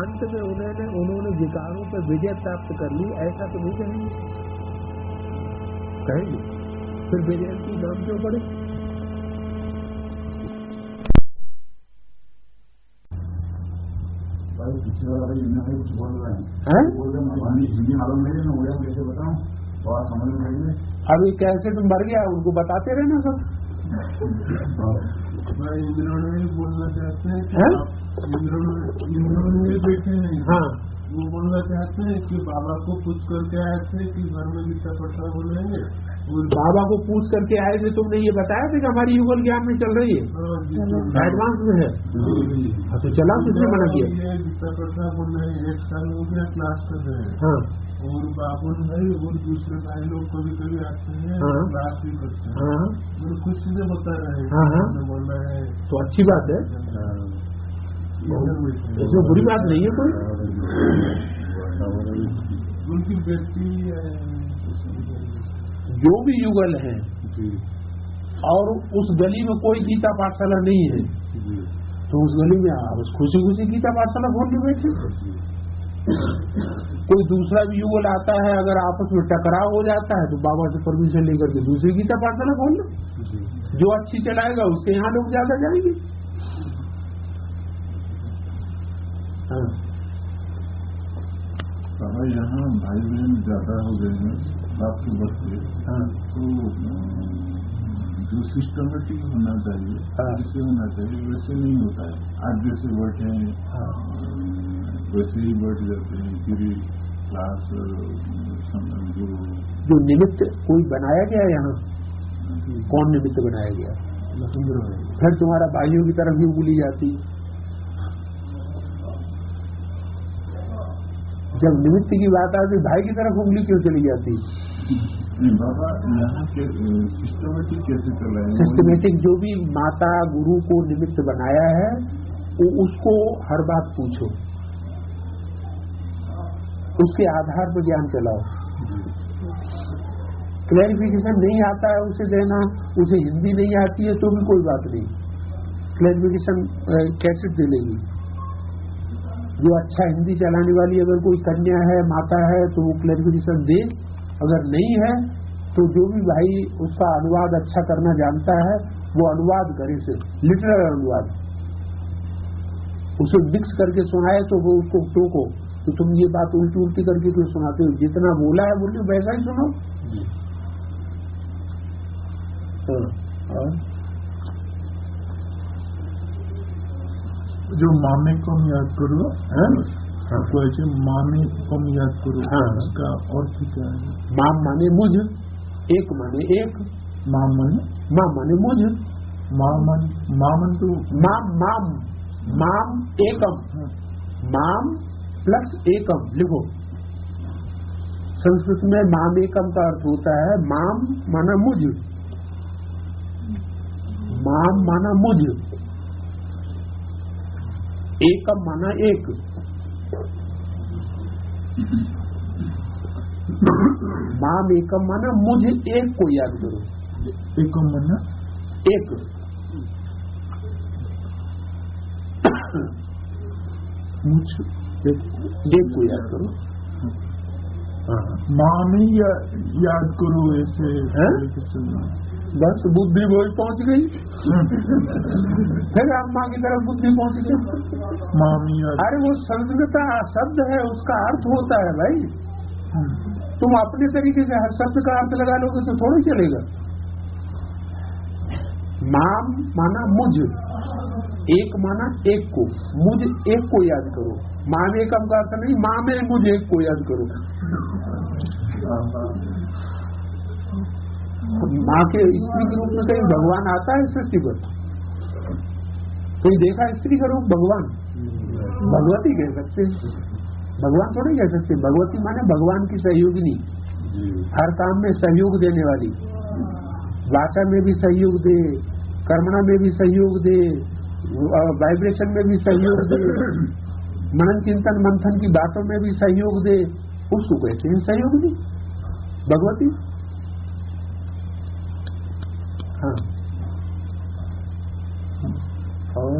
अंत में उन्होंने विकारों पर विजय प्राप्त कर ली ऐसा तो नहीं कहेंगे। फिर विजयंती नाम क्यों पड़े? पिछले वाला कुछ बोल रहे हैं, हिंदी मालूम नहीं है, उड़िया कैसे बताऊं और समझ में नहीं है। अब ये कैसे तुम मर गया उनको बताते रहना सब। इंद्रों बोलना चाहते हैं इंद्रों बैठे हैं। हाँ वो बोलना चाहते हैं कि बाबा को पूछ करके आए थे कि घर में गीता पठा बोलेंगे। बाबा को पूछ करके आए थे, तुमने ये बताया था कि हमारी युगल ज्ञान में चल रही है, एडवांस में है। तो चला किसने मना किया? गीता पठा बोल रहे हैं, 1 साल हो गया क्लास कर रहे हैं। हाँ और बाबुल भाई और दूसरे भाई लोग कभी कभी आते हैं क्लास भी करते हैं। हाँ मेरे कुछ चीजें बता रहे हैं। हाँ बोल रहे हैं तो अच्छी बात है, इसमें बुरी बात नहीं है कोई। उनकी बेटी जो भी युगल है और उस गली में कोई गीता पाठशाला नहीं है तो उस गली में बस खुशी खुशी गीता पाठशाला खोलने बैठे। कोई दूसरा भी युगल आता है, अगर आपस में टकराव हो जाता है तो बाबा से परमिशन लेकर के दूसरी गीता पाठशाला खोल लो। जो अच्छी चलाएगा उसके यहाँ लोग ज्यादा जाएंगे। हाँ यहाँ भाई बहन ज्यादा हो गए हैं आपके बच्चे। हाँ तो जो सिस्टमेटिक होना चाहिए जैसे होना चाहिए वैसे नहीं होता है। आज जैसे बैठे हैं वैसे ही बैठ जाते हैं। पूरी क्लास जो निमित्त कोई बनाया गया यहाँ, कौन निमित्त बनाया गया? फिर तुम्हारा भाइयों की तरफ ही उंगली जाती। जब निमित्त की बात आती भाई की तरफ उंगली क्यों चली जाती? बाबा यहाँ के सिस्टमेटिक कैसे चल रहे हैं? सिस्टमेटिक जो भी माता गुरु को निमित्त बनाया है वो उसको हर बात पूछो, उसके आधार पर ज्ञान चलाओ। क्लैरिफिकेशन नहीं आता है उसे देना, उसे हिंदी नहीं आती है तो भी कोई बात नहीं, क्लैरिफिकेशन कैसेट दे लेगी। जो अच्छा हिंदी चलाने वाली अगर कोई कन्या है माता है तो वो क्लैरिफिकेशन दे, अगर नहीं है तो जो भी भाई उसका अनुवाद अच्छा करना जानता है वो अनुवाद करे, से लिटरल अनुवाद उसे मिक्स करके सुनाए तो वो उसको टोको तो तुम ये बात उल्टी उल्टी करके क्यों सुनाते हो, जितना बोला है बोलिए वैसा ही सुनो। जो मामे को हम याद करो, ऐसे मामे को हम याद करो, उसका अर्थ क्या है? माम माने मुझ, एक माने एक, माम माने मुझ, मामन तो माम एकम, माम प्लस एकम लिखो। संस्कृत में माम एकम का अर्थ होता है माम माना मुझ, माम माना मुझ, एकम माना एक। माम एकम माना मुझे एक को याद करो, एकम माना एक। मुझ एक को याद करो। माँ में याद करो ऐसे बस बुद्धि वही पहुंच गई। फिर आप माँ की तरफ बुद्धि पहुंच गई। अरे वो संस्कृत शब्द है, उसका अर्थ होता है भाई। तुम अपने तरीके से हर शब्द का अर्थ लगा लोगे तो थोड़ा चलेगा। माम माना मुझ, एक माना एक को, मुझ एक को याद करो। माँ में एकम का अर्थ नहीं, माँ में मुझ एक को याद करो। माँ के स्त्री के रूप में कहीं भगवान आता है सृष्टि पर? कहीं देखा स्त्री का रूप भगवान? भगवती कह सकते, भगवान थोड़े कह सकते। भगवती माने भगवान की सहयोगिनी, हर काम में सहयोग देने वाली, वाचा में भी सहयोग दे, कर्मणा में भी सहयोग दे, वाइब्रेशन में भी सहयोग दे, मनन चिंतन मंथन की बातों में भी सहयोग दे, उसको कहते हैं सहयोग दी भगवती। हाँ, और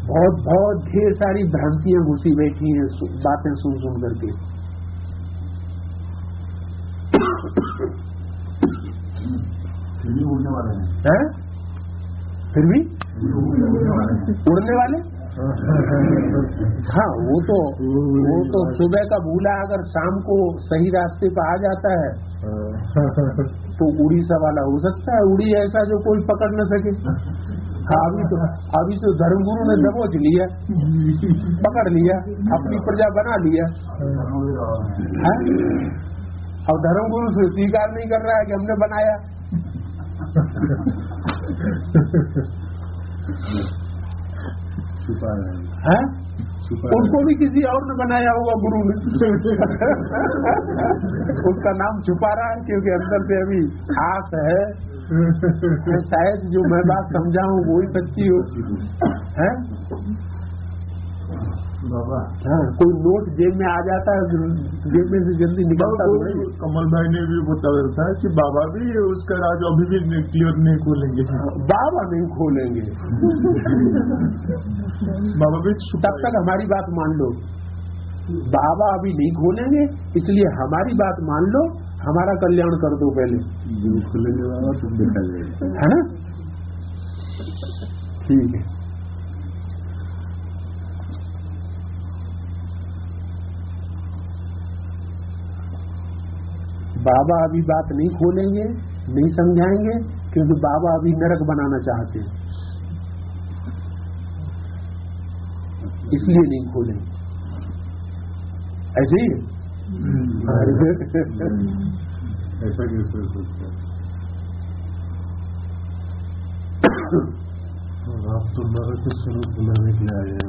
बहुत बहुत ढेर सारी भ्रांतियां घुसी बैठी हैं बातें सुन सुन करके। फिर भी उड़ने वाले हैं, फिर भी उड़ने वाले। हाँ, वो तो सुबह का भूला अगर शाम को सही रास्ते पर आ जाता है तो उड़ीसा वाला हो सकता है। उड़ी ऐसा जो कोई पकड़ न सके। हाँ, अभी तो धर्मगुरु ने दबोच लिया, पकड़ लिया, अपनी प्रजा बना लिया। अब धर्मगुरु से स्वीकार नहीं कर रहा है कि हमने बनाया। छुपा है, उसको भी किसी और ने बनाया होगा गुरु ने। उसका नाम छुपा रहा है क्योंकि अंदर से अभी आस है शायद जो मैं बात समझाऊं वो ही सच्ची हो। है बाबा। हाँ, कोई नोट जेब में आ जाता है, जेब में से जल्दी निकलता है। कमल भाई ने भी बताया था कि बाबा भी उसका राज अभी भी क्लियर नहीं खोलेंगे। बाबा नहीं खोलेंगे। बाबा भी तब तक हमारी बात मान लो। बाबा अभी नहीं खोलेंगे, इसलिए हमारी बात मान लो, हमारा कल्याण कर दो पहले। खोलेंगे बाबा, तुम देखा जाएगा, है ना? ठीक है। बाबा अभी बात नहीं खोलेंगे, नहीं समझाएंगे, क्योंकि बाबा अभी नरक बनाना चाहते हैं, इसलिए नहीं खोलेंगे। ऐसे ही ऐसा कैसे सोचते? आप तो नरक के स्वरूप बुलाने के लिए आए हैं,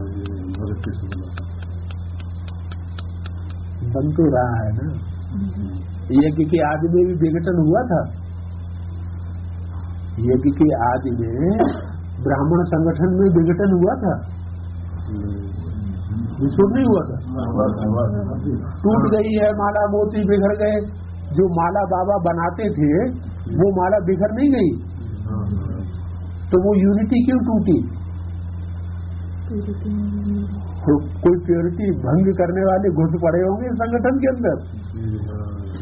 नरक के स्वरूप बन तो रहा है ना। यज्ञ के आदि में भी विघटन हुआ था। यज्ञ के आदि में ब्राह्मण संगठन में विघटन हुआ था, विस्फोट नहीं हुआ था। टूट गई है माला, मोती बिखर गए। जो माला बाबा बनाते थे वो माला बिखर नहीं गई, तो वो यूनिटी क्यों टूटी? तो कोई प्योरिटी भंग करने वाले घुस पड़े होंगे संगठन के अंदर,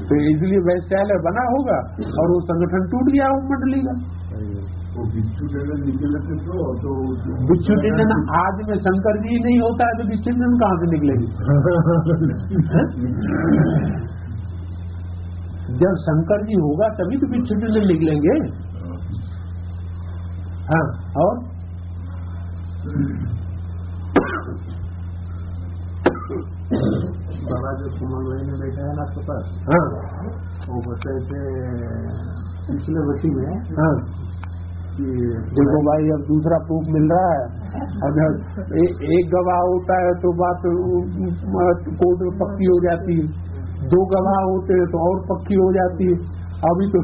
तो इसलिए वैश्यालय बना होगा और वो संगठन टूट गया हो मंडली का। बिच्छू टेंडन निकले थे तो बिच्छू टेंडन आज में शंकर जी नहीं होता है तो बिच्छू टेंडन कहाँ से निकलेगी? जब शंकर जी होगा तभी तो बिच्छू टेंडन निकलेंगे। हाँ, और बाबा जो कुमार भाई ने बैठा है ना आपके पास, हाँ, वो बताए थे पिछले बच्ची में, हाँ, कि देखो भाई अब दूसरा प्रूफ मिल रहा है। अगर एक गवाह होता है तो बात कोर्ट में पक्की हो जाती है, 2 गवाह होते हैं तो और पक्की हो जाती है। अभी तो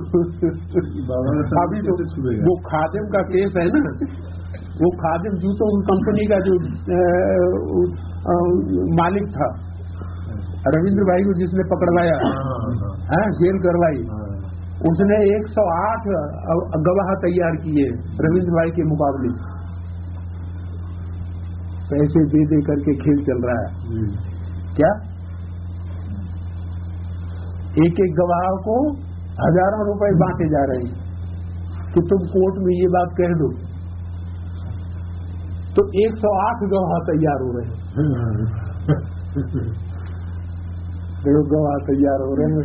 वो खादिम का केस है ना, वो खादिम जूतों कंपनी का जो मालिक था रविंद्र भाई को जिसने पकड़वाया, जेल करवाई, उसने 108 गवाह तैयार किए रविंद्र भाई के मुकाबले। पैसे दे दे करके खेल चल रहा है क्या? एक एक गवाह को हजारों रुपए बांटे जा रहे हैं कि तुम कोर्ट में ये बात कह दो, तो 108 गवाह तैयार हो रहे हैं। गवाह तैयार हो रहे हैं,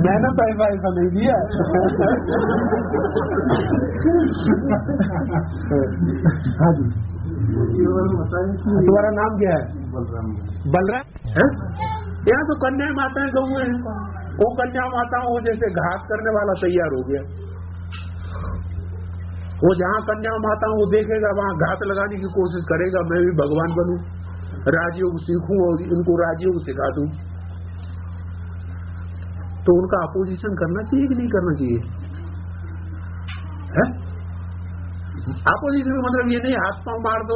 मैंने पैसा ऐसा नहीं दिया। हाँ जी, तुम्हारा नाम क्या है? बलराम। यहाँ तो कन्या माताएं गऊ हैं, वो कन्या माताओं जैसे घात करने वाला तैयार हो गया। वो जहाँ कन्या माताओं को देखेगा वहाँ घात लगाने की कोशिश करेगा। मैं भी भगवान बनूं, राजयोग सीखूं और इनको राजयोग सिखा दूं। तो उनका अपोजिशन करना चाहिए कि नहीं करना चाहिए? है अपोजिशन का मतलब ये नहीं हाथ पांव मार दो,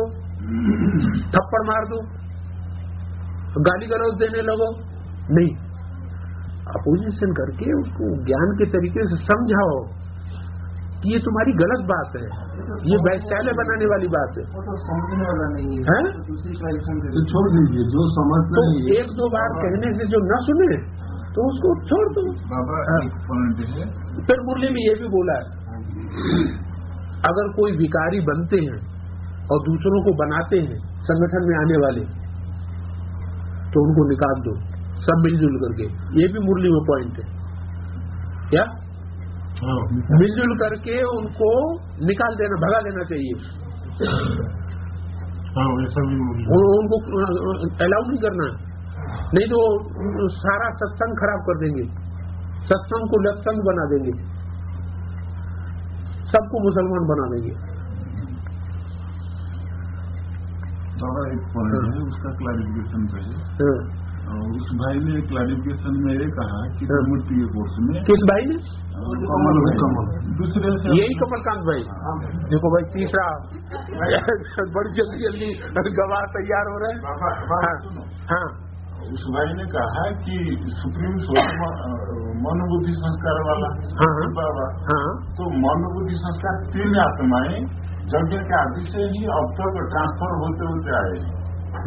थप्पड़ मार दो, गाली गलौज देने लगो, नहीं। अपोजिशन करके उसको ज्ञान के तरीके से समझाओ कि ये तुम्हारी गलत बात है, ये वैश्यालय बनाने वाली बात है। वो तो समझने वाला नहीं है, हैं? तो दूसरी क्वेश्चन तो छोड़ दीजिए, जो समझते तो नहीं है। एक दो बार कहने से जो न सुने तो उसको छोड़ दो। बाबा एक पॉइंट है, फिर मुरली में ये भी बोला है, अगर कोई विकारी बनते हैं और दूसरों को बनाते हैं संगठन में आने वाले, तो उनको निकाल दो सब मिलजुल करके। ये भी मुरली में पॉइंट है क्या? मिलजुल करके उनको निकाल देना, भगा देना चाहिए। उनको अलाउ नहीं करना, नहीं तो सारा सत्संग खराब कर देंगे, सत्संग को लत्संग बना देंगे, सबको मुसलमान बना देंगे। बाबा एक पॉइंट है, उसका क्लैरिफिकेशन चाहिए। उस भाई ने क्लैरिफिकेशन में ये कहा कि मूर्ति के कोर्स में किस भाई ने? कमल दूसरे से यही कमलकांत भाई। देखो भाई तीसरा बड़ी जल्दी जल्दी गवाह तैयार हो रहे हैं। हाँ, उस भाई ने कहा कि सुप्रीम सोल मनोबुद्धि संस्कार वाला बाबा, तो मनोबुद्धि संस्कार 3 आत्माएं यज्ञ के आदि से ही अब तक ट्रांसफर होते होते आए,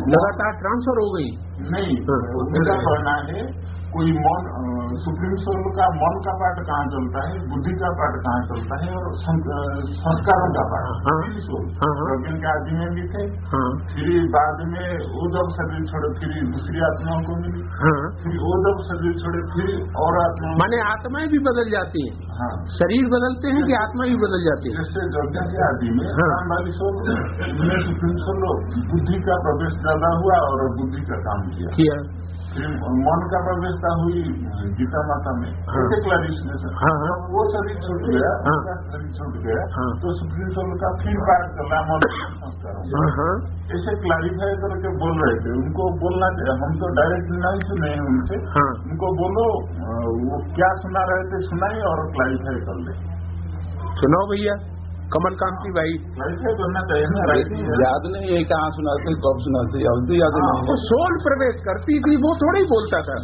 लगातार ट्रांसफर हो गई। नहीं, मेरा कहना है कोई मन सुप्रीम सोल का मन का पार्ट कहाँ चलता है, बुद्धि का पार्ट कहाँ चलता है, और संस्कारों का पार्ट सोल यज्ञ के आदि में भी थे। फिर बाद में वो जब शरीर छोड़े फिर दूसरी आत्माओं को मिली, फिर वो जब शरीर छोड़े फिर और आत्मा, माने आत्माएं भी बदल जाती हैं। शरीर बदलते हैं कि आत्मा भी बदल जाती है? जैसे यज्ञ के आदि में काम वाली सोल में सुप्रीम सोल बुद्धि का प्रवेश ज्यादा हुआ और बुद्धि का काम किया। मन का व्यवस्था हुई गीता माता में, क्लैरिफिकेशन। जब वो शरीर छूट गया, शरीर छूट गया, तो सुप्रीम सोल का फिर पार्ट चला मन संस्कार। ऐसे क्लैरिफाई करके बोल रहे थे, उनको बोलना चाहिए। हम तो डायरेक्ट नहीं सुने हैं उनसे, उनको बोलो वो क्या सुना रहे थे सुनाइए और क्लैरिफाई कर ले। सुनाओ भैया कमलकांती भाई। क्लैरिफाई करना चाहिए ना, याद नहीं है कहाँ सुनाते कब सुनाते, याद नहीं। वो सोल प्रवेश करती थी, वो थोड़ा ही बोलता था।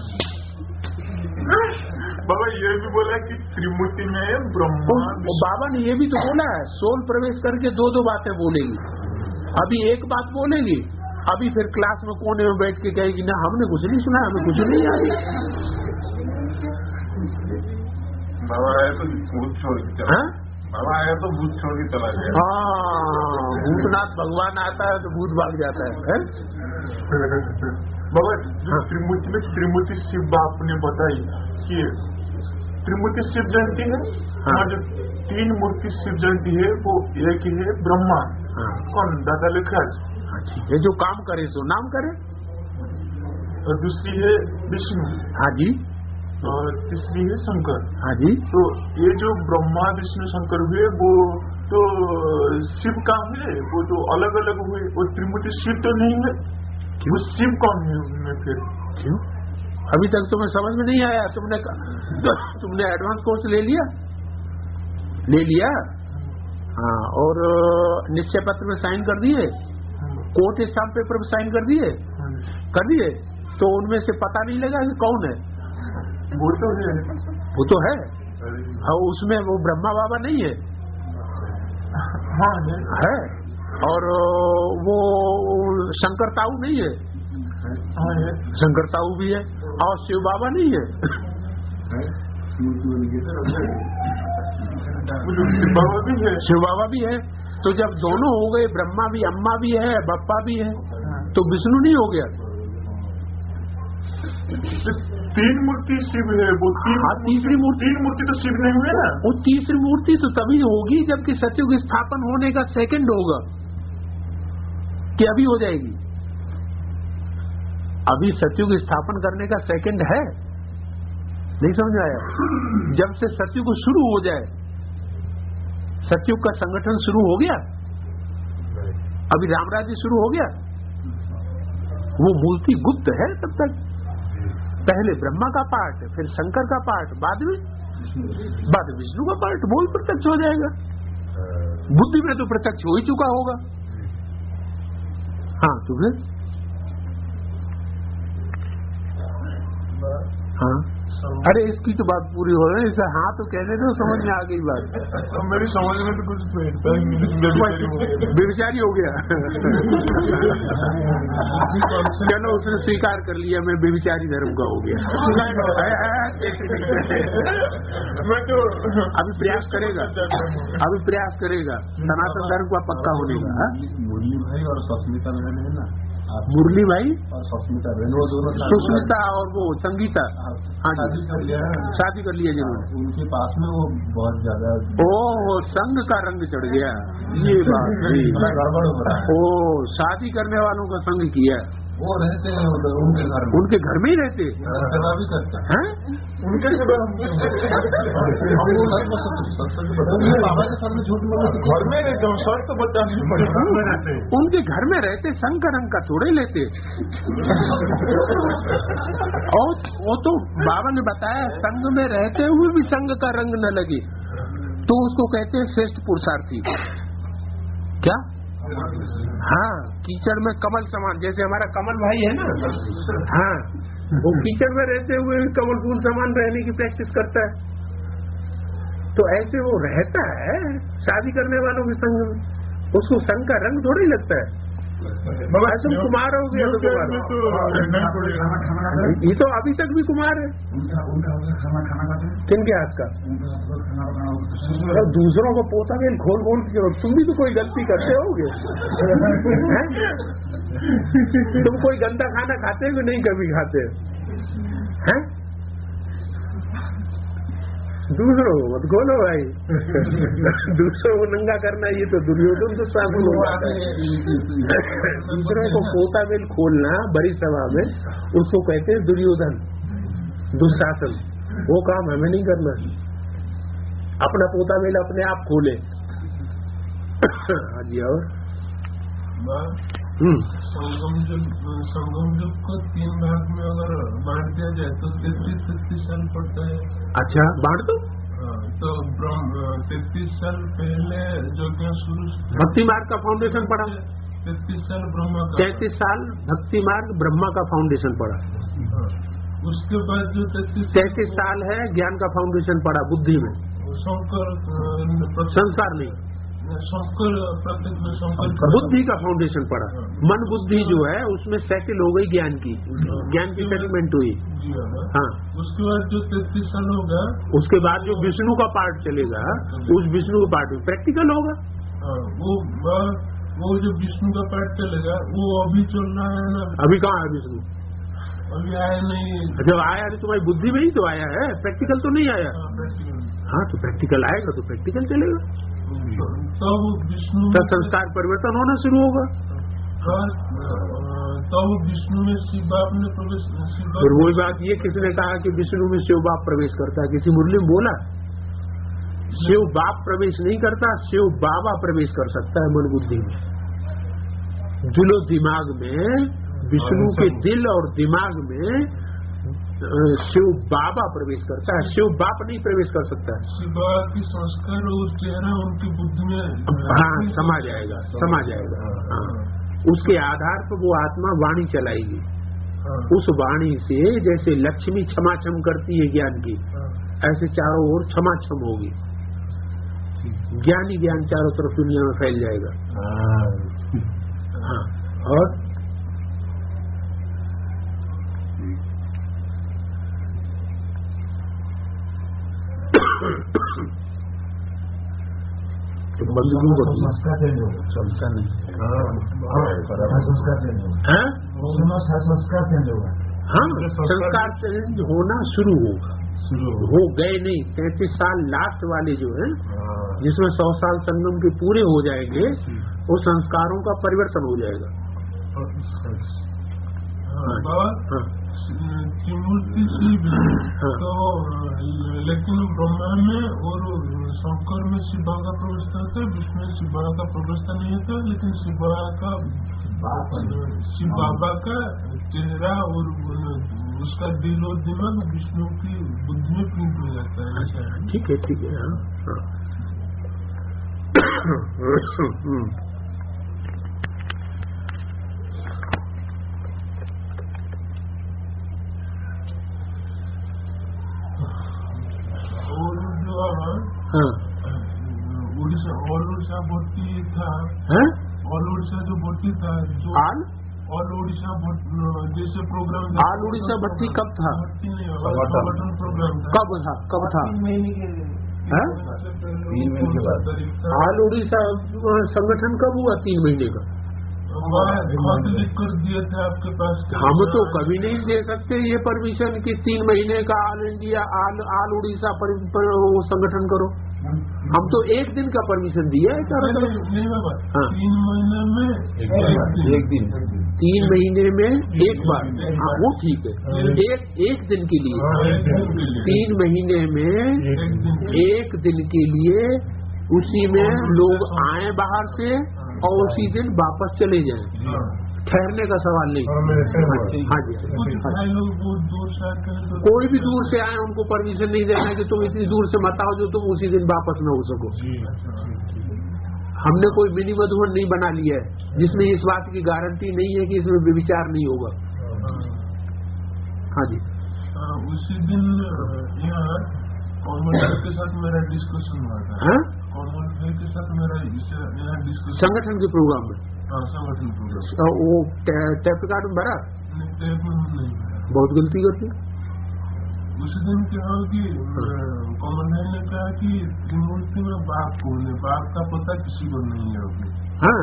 बाबा ये भी बोला कि त्रिमूर्ति में ब्रह्मा, बाबा ने ये भी तो बोला है सोल प्रवेश करके 2 बातें बोलेगी। अभी एक बात बोलेगी, अभी फिर क्लास में कोने में बैठ के कहेगी ना हमने कुछ नहीं सुना, हमें कुछ नहीं याद। बाबा आया तो भूत छोड़ के चला, बाबा आया तो भूत छोड़ के चला गया। हाँ, भूतनाथ भगवान आता है तो भूत भाग जाता है। बाबा त्रिमूर्ति में त्रिमूर्ति शिव आपने बताई कि त्रिमूर्ति शिव जयंती है, जो 3 मूर्ति शिव जयंती है वो एक ही है ब्रह्मा, कौन दादा लिखराज, ठीक है, जो काम करे सो नाम करे, और दूसरी है विष्णु। हाँ जी। और तीसरी है शंकर। हाँ जी। तो ये जो ब्रह्मा विष्णु शंकर हुए वो तो शिव का हुए, वो जो अलग अलग हुए वो त्रिमूर्ति शिव तो नहीं है। वो शिव कौन है उनमें फिर? क्यों अभी तक तुम्हें समझ में नहीं आया? तुमने एडवांस कोर्स ले लिया? हाँ, और निश्चय पत्र में साइन कर दिए, कोर्ट स्टाम्प पेपर में साइन कर दिए, तो उनमें से पता नहीं लगा कि कौन है? वो तो है। हाँ, उसमें वो ब्रह्मा बाबा नहीं है? हाँ है। और वो शंकर ताऊ नहीं है? हाँ है। शंकर ताऊ भी है। और शिव बाबा नहीं है? शिव बाबा भी है। तो जब दोनों हो गए, ब्रह्मा भी, अम्मा भी है, बप्पा भी है, तो विष्णु नहीं हो गया? 3 मूर्ति शिव है वो। तीसरी मूर्ति 3 मूर्ति तो शिव नहीं हुए ना। वो तीसरी मूर्ति तो तभी होगी जबकि सत्युग स्थापन होने का सेकंड होगा, कि अभी हो जाएगी? अभी सत्युग स्थापन करने का सेकंड है, नहीं समझ आया? जब से सत्युग शुरू हो जाए, सत्युग का संगठन शुरू हो गया, अभी रामराज्य शुरू हो गया, वो मूर्ति गुप्त है तब तक। पहले ब्रह्मा का पार्ट, फिर शंकर का पार्ट, बाद में विष्णु का पार्ट, बोल प्रत्यक्ष हो जाएगा। बुद्धि में तो प्रत्यक्ष हो ही चुका होगा। हाँ तो फिर हाँ, अरे इसकी तो बात पूरी हो रही है, इसे हाँ तो कहने दो, समझ में आ गई बात। मेरी समझ में तो कुछ बेविचारी हो गया। चलो उसने स्वीकार कर लिया, मैं बेविचारी धर्म का हो गया। मैं तो अभी प्रयास करेगा सनातन धर्म का पक्का होने का। मुरली भाई और सस्मिता बहन है ना, मुरली भाई और सस्मिता बहन, वो दोनों सुस्मिता और वो संगीता, हाँ जी शादी कर लिया जिन्होंने। उनके पास में वो बहुत ज्यादा ओ संघ का रंग चढ़ गया, ये बात नहीं। गड़बड़ हो रहा है। ओ शादी करने वालों का संघ किया, वो रहते हैं उधर उनके घर में, उनके घर में ही रहते सेवा भी करते हैं। उनके सेवा बाबा के सामने झूठ बोला, घर में रहते हैं, सर तो बताने पड़ेगा। उनके घर में रहते, संघ का रंग का थोड़े लेते। और वो तो बाबा ने बताया, संघ में रहते हुए भी संघ का रंग न लगे तो उसको कहते हैं श्रेष्ठ पुरुषार्थी। क्या? हाँ, कीचड़ में कमल समान, जैसे हमारा कमल भाई है ना, हाँ वो कीचड़ में रहते हुए भी कमल फूल समान रहने की प्रैक्टिस करता है। तो ऐसे वो रहता है शादी करने वालों के संग में, उसको संग का रंग थोड़ा ही लगता है। तुम कुमार हो गया तो कुमार, ये तो अभी तक भी कुमार है। किनके हाथ का? दूसरों को पोता बेल खोल के, तुम भी तो कोई गलती करते होगे। तुम कोई गंदा खाना खाते हो? नहीं कभी खाते हैं? दूसरों को मत खोलो भाई। दूसरों को नंगा करना ये तो दुर्योधन तो शामिल हो जाता है। दूसरों को पोता बेल खोलना बड़ी सभा में, उसको कहते हैं दुर्योधन, दुशासन। वो काम हमें नहीं करना, अपना पोता बेल अपने आप खोले। हाँ जी। और संगम युग को 3 भाग में अगर बांट दिया जाए तो 33 साल पड़ता है। अच्छा, बांट दो। तो 33 साल पहले यज्ञ शुरू, भक्ति मार्ग का फाउंडेशन पड़ा। 33 साल ब्रह्मा का, 33 साल भक्ति मार्ग ब्रह्मा का फाउंडेशन पड़ा। उसके बाद जो 33 साल है ज्ञान का फाउंडेशन पड़ा बुद्धि में। शंकर संस्कार नहीं, शंकर बुद्धि का फाउंडेशन पड़ा। मन बुद्धि जो है उसमें सेटल हो गई ज्ञान की सेटलमेंट हुई। हाँ, उसके बाद जो 33 साल होगा, उसके बाद जो विष्णु का पार्ट चलेगा, उस विष्णु का पार्ट प्रैक्टिकल होगा। वो जो विष्णु का पार्ट चलेगा वो अभी चल रहा है ना। अभी कहाँ है विष्णु? अभी आया नहीं। जब आया तो तुम्हारी बुद्धि में ही तो आया है, प्रैक्टिकल तो नहीं आया। हाँ, तो प्रैक्टिकल आएगा तो प्रैक्टिकल चलेगा। तब विष्णु तो संस्कार परिवर्तन होना शुरू होगा। तब विष्णु में शिव बाप ने प्रवेश। फिर वही बात, ये किसने कहा कि विष्णु में शिव बाप प्रवेश करता है? किसी मुरली में बोला? शिव बाप प्रवेश नहीं करता, शिव बाबा प्रवेश कर सकता है मन बुद्धि में। दिलो दिमाग में, विष्णु के दिल और दिमाग में शिव बाबा प्रवेश करता है, शिव बाप नहीं प्रवेश कर सकता है। शिव बाबा की संस्कार और चेहरा उनकी बुद्धि में हाँ समा जाएगा। हाँ, उसके आधार पर वो आत्मा वाणी चलाएगी। उस वाणी से जैसे लक्ष्मी क्षमाक्षम करती है ज्ञान की, ऐसे चारों ओर क्षमाक्षम होगी। ज्ञानी ज्ञान चारों तरफ दुनिया में फैल जाएगा। हाँ, और तो संस्कार चेंज होगा, चलता नहीं। संस्कार चेंज होगा। संस्कार चेंज होगा। हाँ, संस्कार चेंज होना शुरू होगा। हो गए नहीं, 33 साल लास्ट वाले जो है, जिसमें 100 साल संगम के पूरे हो जाएंगे, वो संस्कारों का परिवर्तन हो जाएगा। त्रिमूर्ति शिव तो, लेकिन ब्रह्मा में और शंकर में शिव का प्रवेश होता है, विष्णु में शिव का प्रवेश नहीं होता, लेकिन शिव बाबा का चेहरा और उसका दिल और दिमाग विष्णु की बुद्धि में प्रिंट हो जाता है, ऐसा है। ठीक है, ठीक है। हाँ। और जो हाँ। उड़ीसा भट्टी था, हैं? ऑल उड़ीसा जो भट्टी था, जो ऑल उड़ीसा जैसे प्रोग्राम, ऑल उड़ीसा भट्टी कब था? भट्टी नहीं, संगठन प्रोग्राम था। कब था? 3 महीने के लिए। 3 महीने के बाद। ऑल उड़ीसा संगठन कब हुआ? 3 महीने का। खत लिख कर दिए थे आपके पास। हम तो कभी नहीं दे सकते ये परमिशन कि 3 महीने का ऑल इंडिया ऑल उड़ीसा संगठन करो। हम तो 1 दिन का परमिशन दिया है। नहीं बाबा, हाँ। 3 महीने में एक दिन 3 महीने में एक बार। हाँ, वो ठीक है। एक दिन के लिए 3 महीने में 1 दिन के लिए, उसी में लोग आए बाहर से और उसी दिन वापस चले जाएं। ठहरने का सवाल नहीं। हाँ जी। लोग बहुत दूर से आते हैं, तो कोई भी दूर से आए उनको परमिशन नहीं देना है कि तुम इतनी दूर से मत आओ जो तुम उसी दिन वापस न हो सको। हमने कोई मिनी मधुबन नहीं बना लिया है जिसमें इस बात की गारंटी नहीं है कि इसमें विचार नहीं होगा। हाँ जी। उसी दिन यहाँ कॉमन के साथ मेरा डिस्कशन हुआ था। कॉमन के साथ मेरा यहाँ डिस्कशन संगठन के प्रोग्राम में। संगठन प्रोग्राम। वो टैप कार्ड में भरा? नहीं, बहुत गलती करती। उसी दिन क्या हो कि कॉमन भाई ने कहा कि त्रिमूर्ति में बाप कौन है, बाप का पता किसी को नहीं है अभी। हाँ,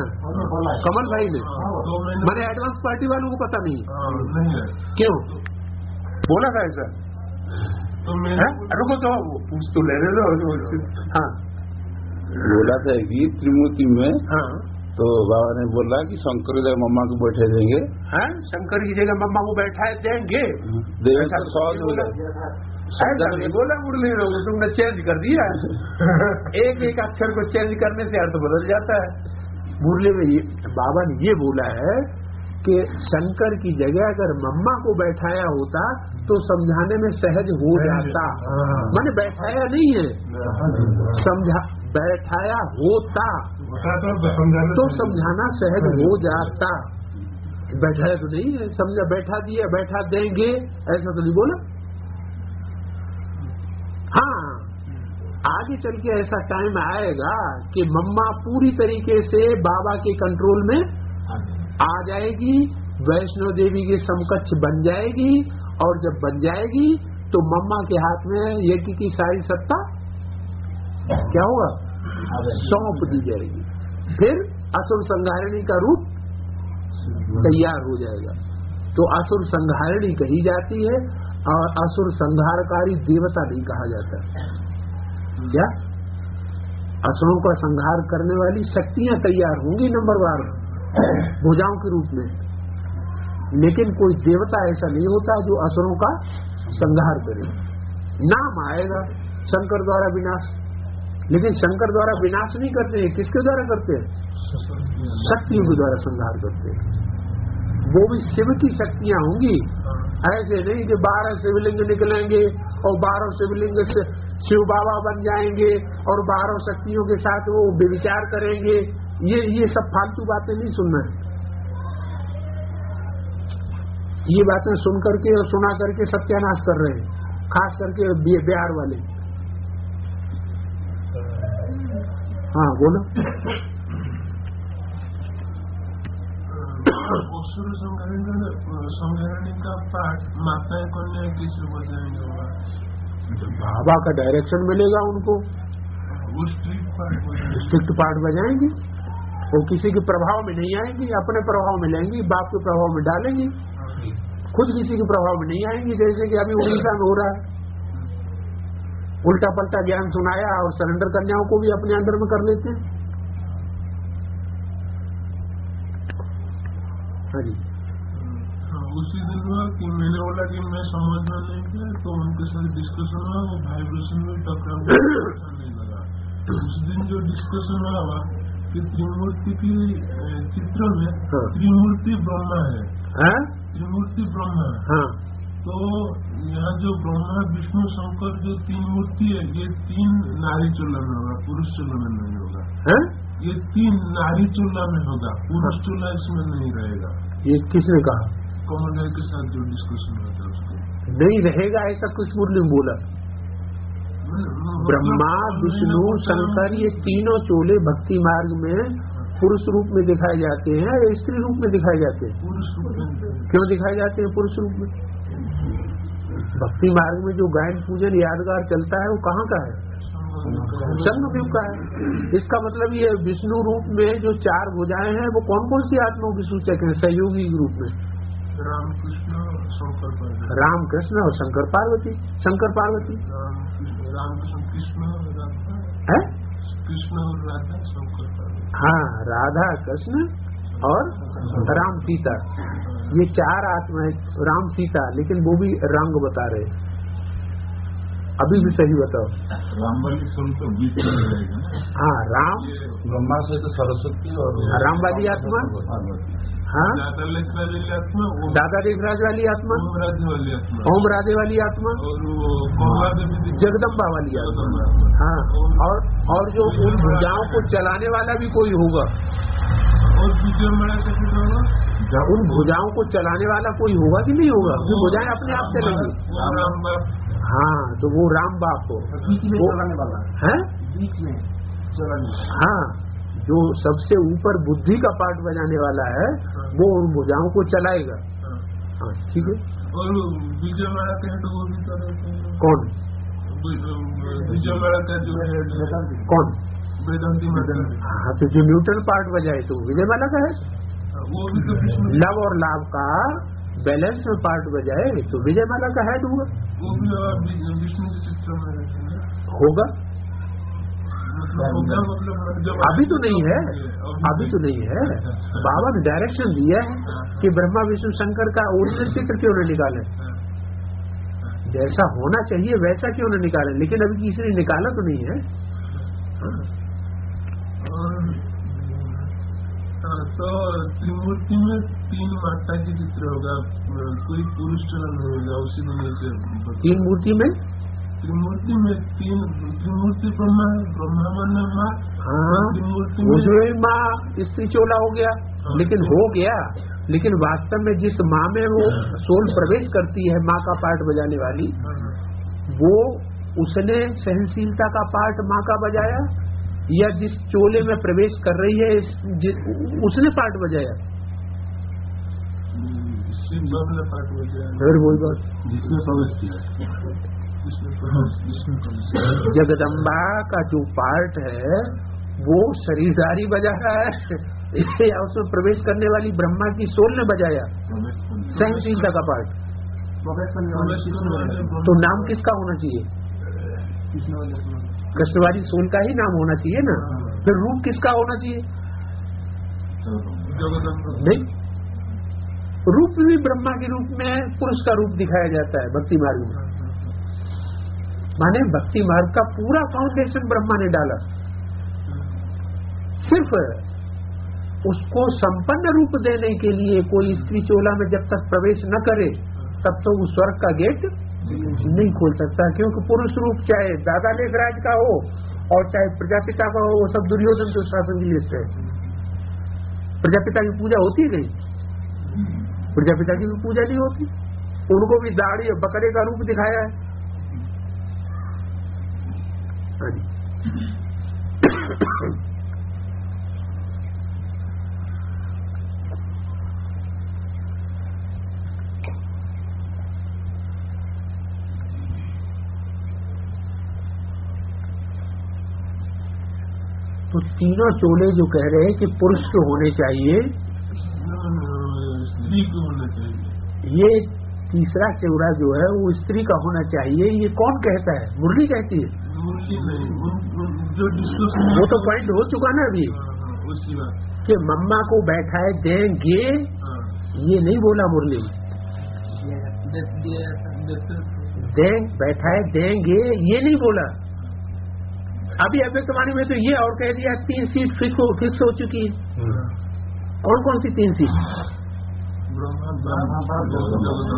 कमल भाई ने। तो मैंने एडवांस पार्टी वालों को पता नहीं है। क्यों बोला था ऐसा? तो मैं रुको तो पूछ तो ले लो। हाँ, बोला था कि त्रिमूर्ति में। हाँ, तो बाबा ने बोला कि शंकर की जगह मम्मा को बैठे देंगे। हाँ, शंकर की जगह मम्मा को बैठा देंगे। ऐसा सवाल बोला, ऐसा नहीं बोला मुरली लोग, तुमने चेंज कर दिया। एक अक्षर को चेंज करने से अर्थ बदल जाता है। मुरली में बाबा ने ये बोला है कि शंकर की जगह अगर मम्मा को बैठाया होता तो समझाने में सहज हो जाता। मैंने बैठाया नहीं है, बैठाया होता तो समझाना सहज हो जाता। बैठाया तो नहीं है, समझा बैठा दिया, बैठा देंगे ऐसा तो नहीं बोला। हाँ, आगे चल के ऐसा टाइम आएगा कि मम्मा पूरी तरीके से बाबा के कंट्रोल में आ जाएगी, वैष्णो देवी के समकक्ष बन जाएगी, और जब बन जाएगी तो मम्मा के हाथ में यज्ञ की सारी सत्ता क्या होगा, सौंप दी जाएगी। फिर असुर संहारिणी का रूप तैयार हो जाएगा। तो असुर संहारिणी कही जाती है और असुर संहारकारी देवता नहीं कहा जाता। क्या असुरों का संहार करने वाली शक्तियां तैयार होंगी नंबरवार भुजाओं के रूप में, लेकिन कोई देवता ऐसा नहीं होता जो असुरों का संहार करे। नाम आएगा शंकर द्वारा विनाश, लेकिन शंकर द्वारा विनाश नहीं करते हैं। किसके द्वारा करते हैं? शक्तियों के द्वारा संहार करते हैं। वो भी शिव की शक्तियां होंगी, ऐसे नहीं कि 12 शिवलिंग निकलेंगे और 12 शिवलिंग से शिव बाबा बन जाएंगे और 12 शक्तियों के साथ वो विचार करेंगे। ये सब फालतू बातें नहीं सुनना है। ये बातें सुन करके और सुना करके सत्यानाश कर रहे हैं, खास करके बिहार वाले। हाँ बोलो। संहरणी का पाठ माताएं कन्या किसे बताएंगे? बाबा का डायरेक्शन मिलेगा उनको, वो स्ट्रिक्ट पाठ बजाएंगे। वो किसी के प्रभाव में नहीं आएंगी, अपने प्रभाव में लेंगी, बाप के प्रभाव में डालेंगी, खुद किसी के प्रभाव में नहीं आएंगी। जैसे कि अभी उड़ीसा में हो रहा है, उल्टा पलटा ज्ञान सुनाया और सरेंडर कन्याओं को भी अपने अंदर में कर लेते हैं। हाँ जी। उसी दिन हुआ कि मैंने बोला कि मैं समझना नहीं किया, तो उनके साथ डिस्कशन हुआ, वो वाइब्रेशन में टकराव अच्छा नहीं लगा। उस दिन जो डिस्कशन हुआ कि त्रिमूर्ति की चित्र में त्रिमूर्ति ब्रह्मा है। त्रिमूर्ति ब्रह्मा। तो यहाँ जो ब्रह्मा विष्णु शंकर जो 3 मूर्ति है, ये 3 नारी चूल्हा में होगा, पुरुष चूल्हा में नहीं होगा। है? ये 3 नारी चूल्हा में होगा, पुरुष चूल्हा इसमें नहीं रहेगा। ये किसने कहा? कमल के साथ जो डिस्कशन होता है उसको नहीं रहेगा ऐसा कुछ मुरली में बोला। ब्रह्मा विष्णु शंकर ये तीनों चोले भक्ति मार्ग में पुरुष रूप में दिखाए जाते हैं या स्त्री रूप में दिखाए जाते हैं? पुरुष रूप में। क्यों दिखाए जाते हैं पुरुष रूप में? भक्ति मार्ग में जो गायन पूजन यादगार चलता है वो कहाँ का है? संगमयुग का है। इसका मतलब ये विष्णु रूप में जो 4 भुजाएं हैं वो कौन कौन सी आत्माओं की सूचक है? सहयोगी रूप में रामकृष्ण शंकर पार्वती, रामकृष्ण और शंकर पार्वती। शंकर पार्वती रामकृष्ण कृष्ण है, कृष्ण और राधा शंकर पार्वती। हाँ, राधा कृष्ण और राम सीता, ये 4 आत्माएं। राम सीता, लेकिन वो भी रंग बता रहे। अभी भी सही बताओ। राम वाली सुन तो बीच में रहेगा ना। हाँ, राम ब्रह्मा से तो सरस्वती और राम वाली आत्मा, हाँ, दादा लेखराज वाली आत्मा, दादा देवराज वाली आत्मा, ओम राधे वाली आत्मा, ओम राधे वाली आत्मा और कमला देवी जगदम्बा वाली आत्मा। हाँ, और जो उन भुजाओं को चलाने वाला भी कोई होगा। और विजय मड़ा कैसे होगा? उन भुजाओं को चलाने वाला कोई होगा कि नहीं होगा? वो भुजाएं अपने आप चलेंगी। राम बाप। हाँ, तो वो राम बाप हो, बीच में चलाने वाला है। बीच में चलाने। हाँ, जो सबसे ऊपर बुद्धि का पार्ट बजाने वाला है वो उन भुजाओं को चलाएगा। हाँ, ठीक है। और विजय मड़ा के हेड वो भी तो रहते हैं। कौन? विजय मड़ा का जो है कौन? वेदांती मदन। हाँ, तो जो न्यूट्रल पार्ट बजाए तो विजयमाला का है। वो भी तो विष्णु। लव और लाभ का बैलेंस में पार्ट बजाए तो विजयमाला का हेड हुआ। वो भी विष्णु के चित्र में रहते हैं। होगा, मतलब जब अभी तो नहीं है, अभी तो नहीं है। बाबा ने डायरेक्शन दिया है कि ब्रह्मा विष्णु शंकर का ओरिजिनल चित्र क्यों न निकाले, जैसा होना चाहिए वैसा क्यों न निकाले, लेकिन अभी किसी ने निकाला तो नहीं है। तो त्रिमूर्ति में 3 माता की चित्र होगा, कोई पुरुष चलन नहीं होगा उसी दुनिया से। 3 मूर्ति में, त्रिमूर्ति में 3 त्रिमूर्ति ब्रह्मा है, ब्रह्मा माने माँ। हाँ, त्रिमूर्ति वो में जो है माँ स्त्री चोला हो गया, लेकिन हो गया, लेकिन वास्तव में जिस माँ में वो सोल प्रवेश करती है, माँ का पार्ट बजाने वाली, वो उसने सहनशीलता का पार्ट माँ का बजाया या जिस चोले में प्रवेश कर रही है उसने पार्ट बजाया? शिव बाबा ने पार्ट बजाया। फिर वही बात, जिसने प्रवेश किया, जगदम्बा का जो पार्ट है वो शरीरधारी बजा रहा है या उसमें प्रवेश करने वाली ब्रह्मा की सोल ने बजाया सहनशीलता का पार्ट? तो नाम किसका होना चाहिए? कृष्णवादी सोल का ही नाम होना चाहिए ना। फिर रूप किसका होना चाहिए? नहीं, रूप भी ब्रह्मा के रूप में पुरुष का रूप दिखाया जाता है भक्ति मार्ग में। माने भक्ति मार्ग का पूरा फाउंडेशन ब्रह्मा ने डाला, सिर्फ उसको संपन्न रूप देने के लिए कोई स्त्री चोला में जब तक प्रवेश न करे तब तो वो स्वर्ग का गेट नहीं खोल सकता, क्योंकि पुरुष रूप चाहे दादा लेखराज का हो और चाहे प्रजापिता का हो, वो सब दुर्योधन के शासन की लिस्ट है। प्रजापिता की पूजा होती है नहीं? प्रजापिता की भी पूजा नहीं होती, उनको भी दाढ़ी और बकरे का रूप दिखाया है। तो तीनों चोले जो कह रहे हैं कि पुरुष के होने चाहिए, स्त्री को होना चाहिए, ये तीसरा चौरा जो है वो स्त्री का होना चाहिए, ये कौन कहता है? मुरली कहती है। मुरली नहीं, जो डिस्कशन वो तो पॉइंट हो चुका ना अभी उसी बात कि मम्मा को बैठाए देंगे, ये नहीं बोला मुरली। बैठाए देंगे ये नहीं बोला। अभी अव्यक्तवाणी में तो ये और कह दिया 3 सीट फिक्स हो चुकी है। कौन कौन सी 3 सीट?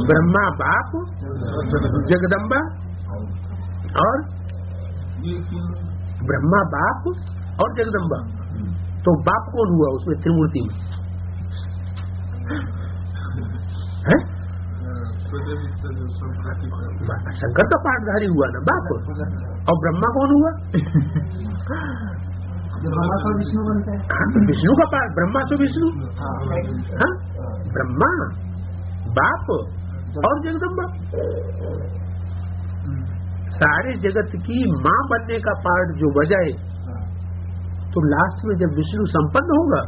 ब्रह्मा बाप, जगदम्बा और ब्रह्मा बाप और जगदम्बा। तो बाप कौन हुआ उसमें त्रिमूर्ति में? है शंकर का पाठधारी हुआ ना बाप, और ब्रह्मा कौन हुआ? ब्रह्मा का विष्णु बनता है। हाँ, तो विष्णु का पाठ, ब्रह्मा तो विष्णु। हाँ, ब्रह्मा बाप और जगदम्बा। सारे जगत की माँ बनने का पाठ जो बजाए, तो लास्ट में जब विष्णु संपन्न होगा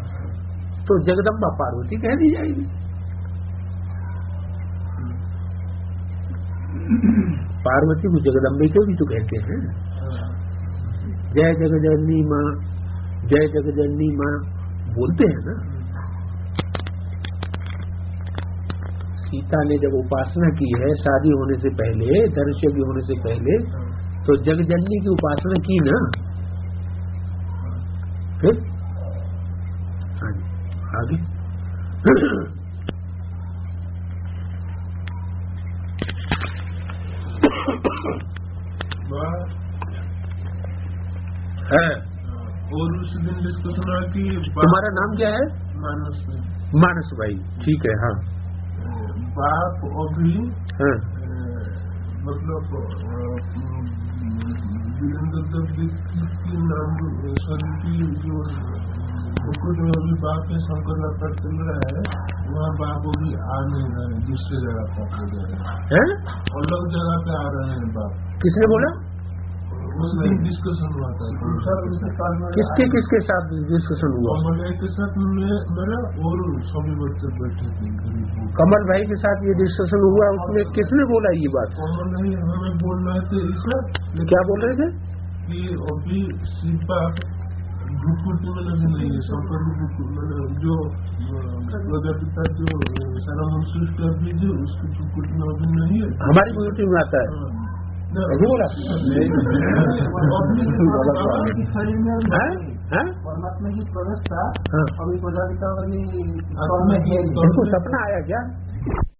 तो जगदम्बा पार्वती कह दी जाएगी। पार्वती को जगदम्बे के भी तो कहते हैं। जय जगजननी माँ, जय जगजननी माँ बोलते हैं ना। सीता ने जब उपासना की है शादी होने से पहले, धनुष्य होने से पहले, तो जगजननी की उपासना की ना। फिर आगे है। और उस दिन डिस्कशन हुआ कि तुम्हारा नाम क्या है? मानस में मानस भाई, ठीक है। हाँ, बाप अभी हाँ, मतलब वीरेंद्र देव की नाम सॉरी की जो जो अभी बाप है शंकर का चल रहा है, वहाँ बाप अभी आ नहीं रहे हैं, दूसरे जगह पर हो रहे हैं, अलग जगह पे आ रहे हैं बाप। किसने बोला? उस दिन डिस्कशन हुआ था। किसके किसके साथ डिस्कशन हुआ? कमल के साथ मेरा और सभी बच्चे बैठे थे। कमल भाई के साथ ये डिस्कशन हुआ, उसमें किसने बोला ये बात? कमल नहीं, हमें बोल रहे थे इसमें। क्या बोल रहे थे? कि अभी शिव बाप भूकुटी में नहीं है, शंकर मतलब जो प्रजापिता जो सारा मंसूर कर दीजिए, उसकी भूकुटी में अभी नहीं है। हमारी भूकुटी में आता है अभी बोला। परमात्मा की प्रवेशता हाँ। अभी प्रजापिता वाली उनको सपना आया क्या?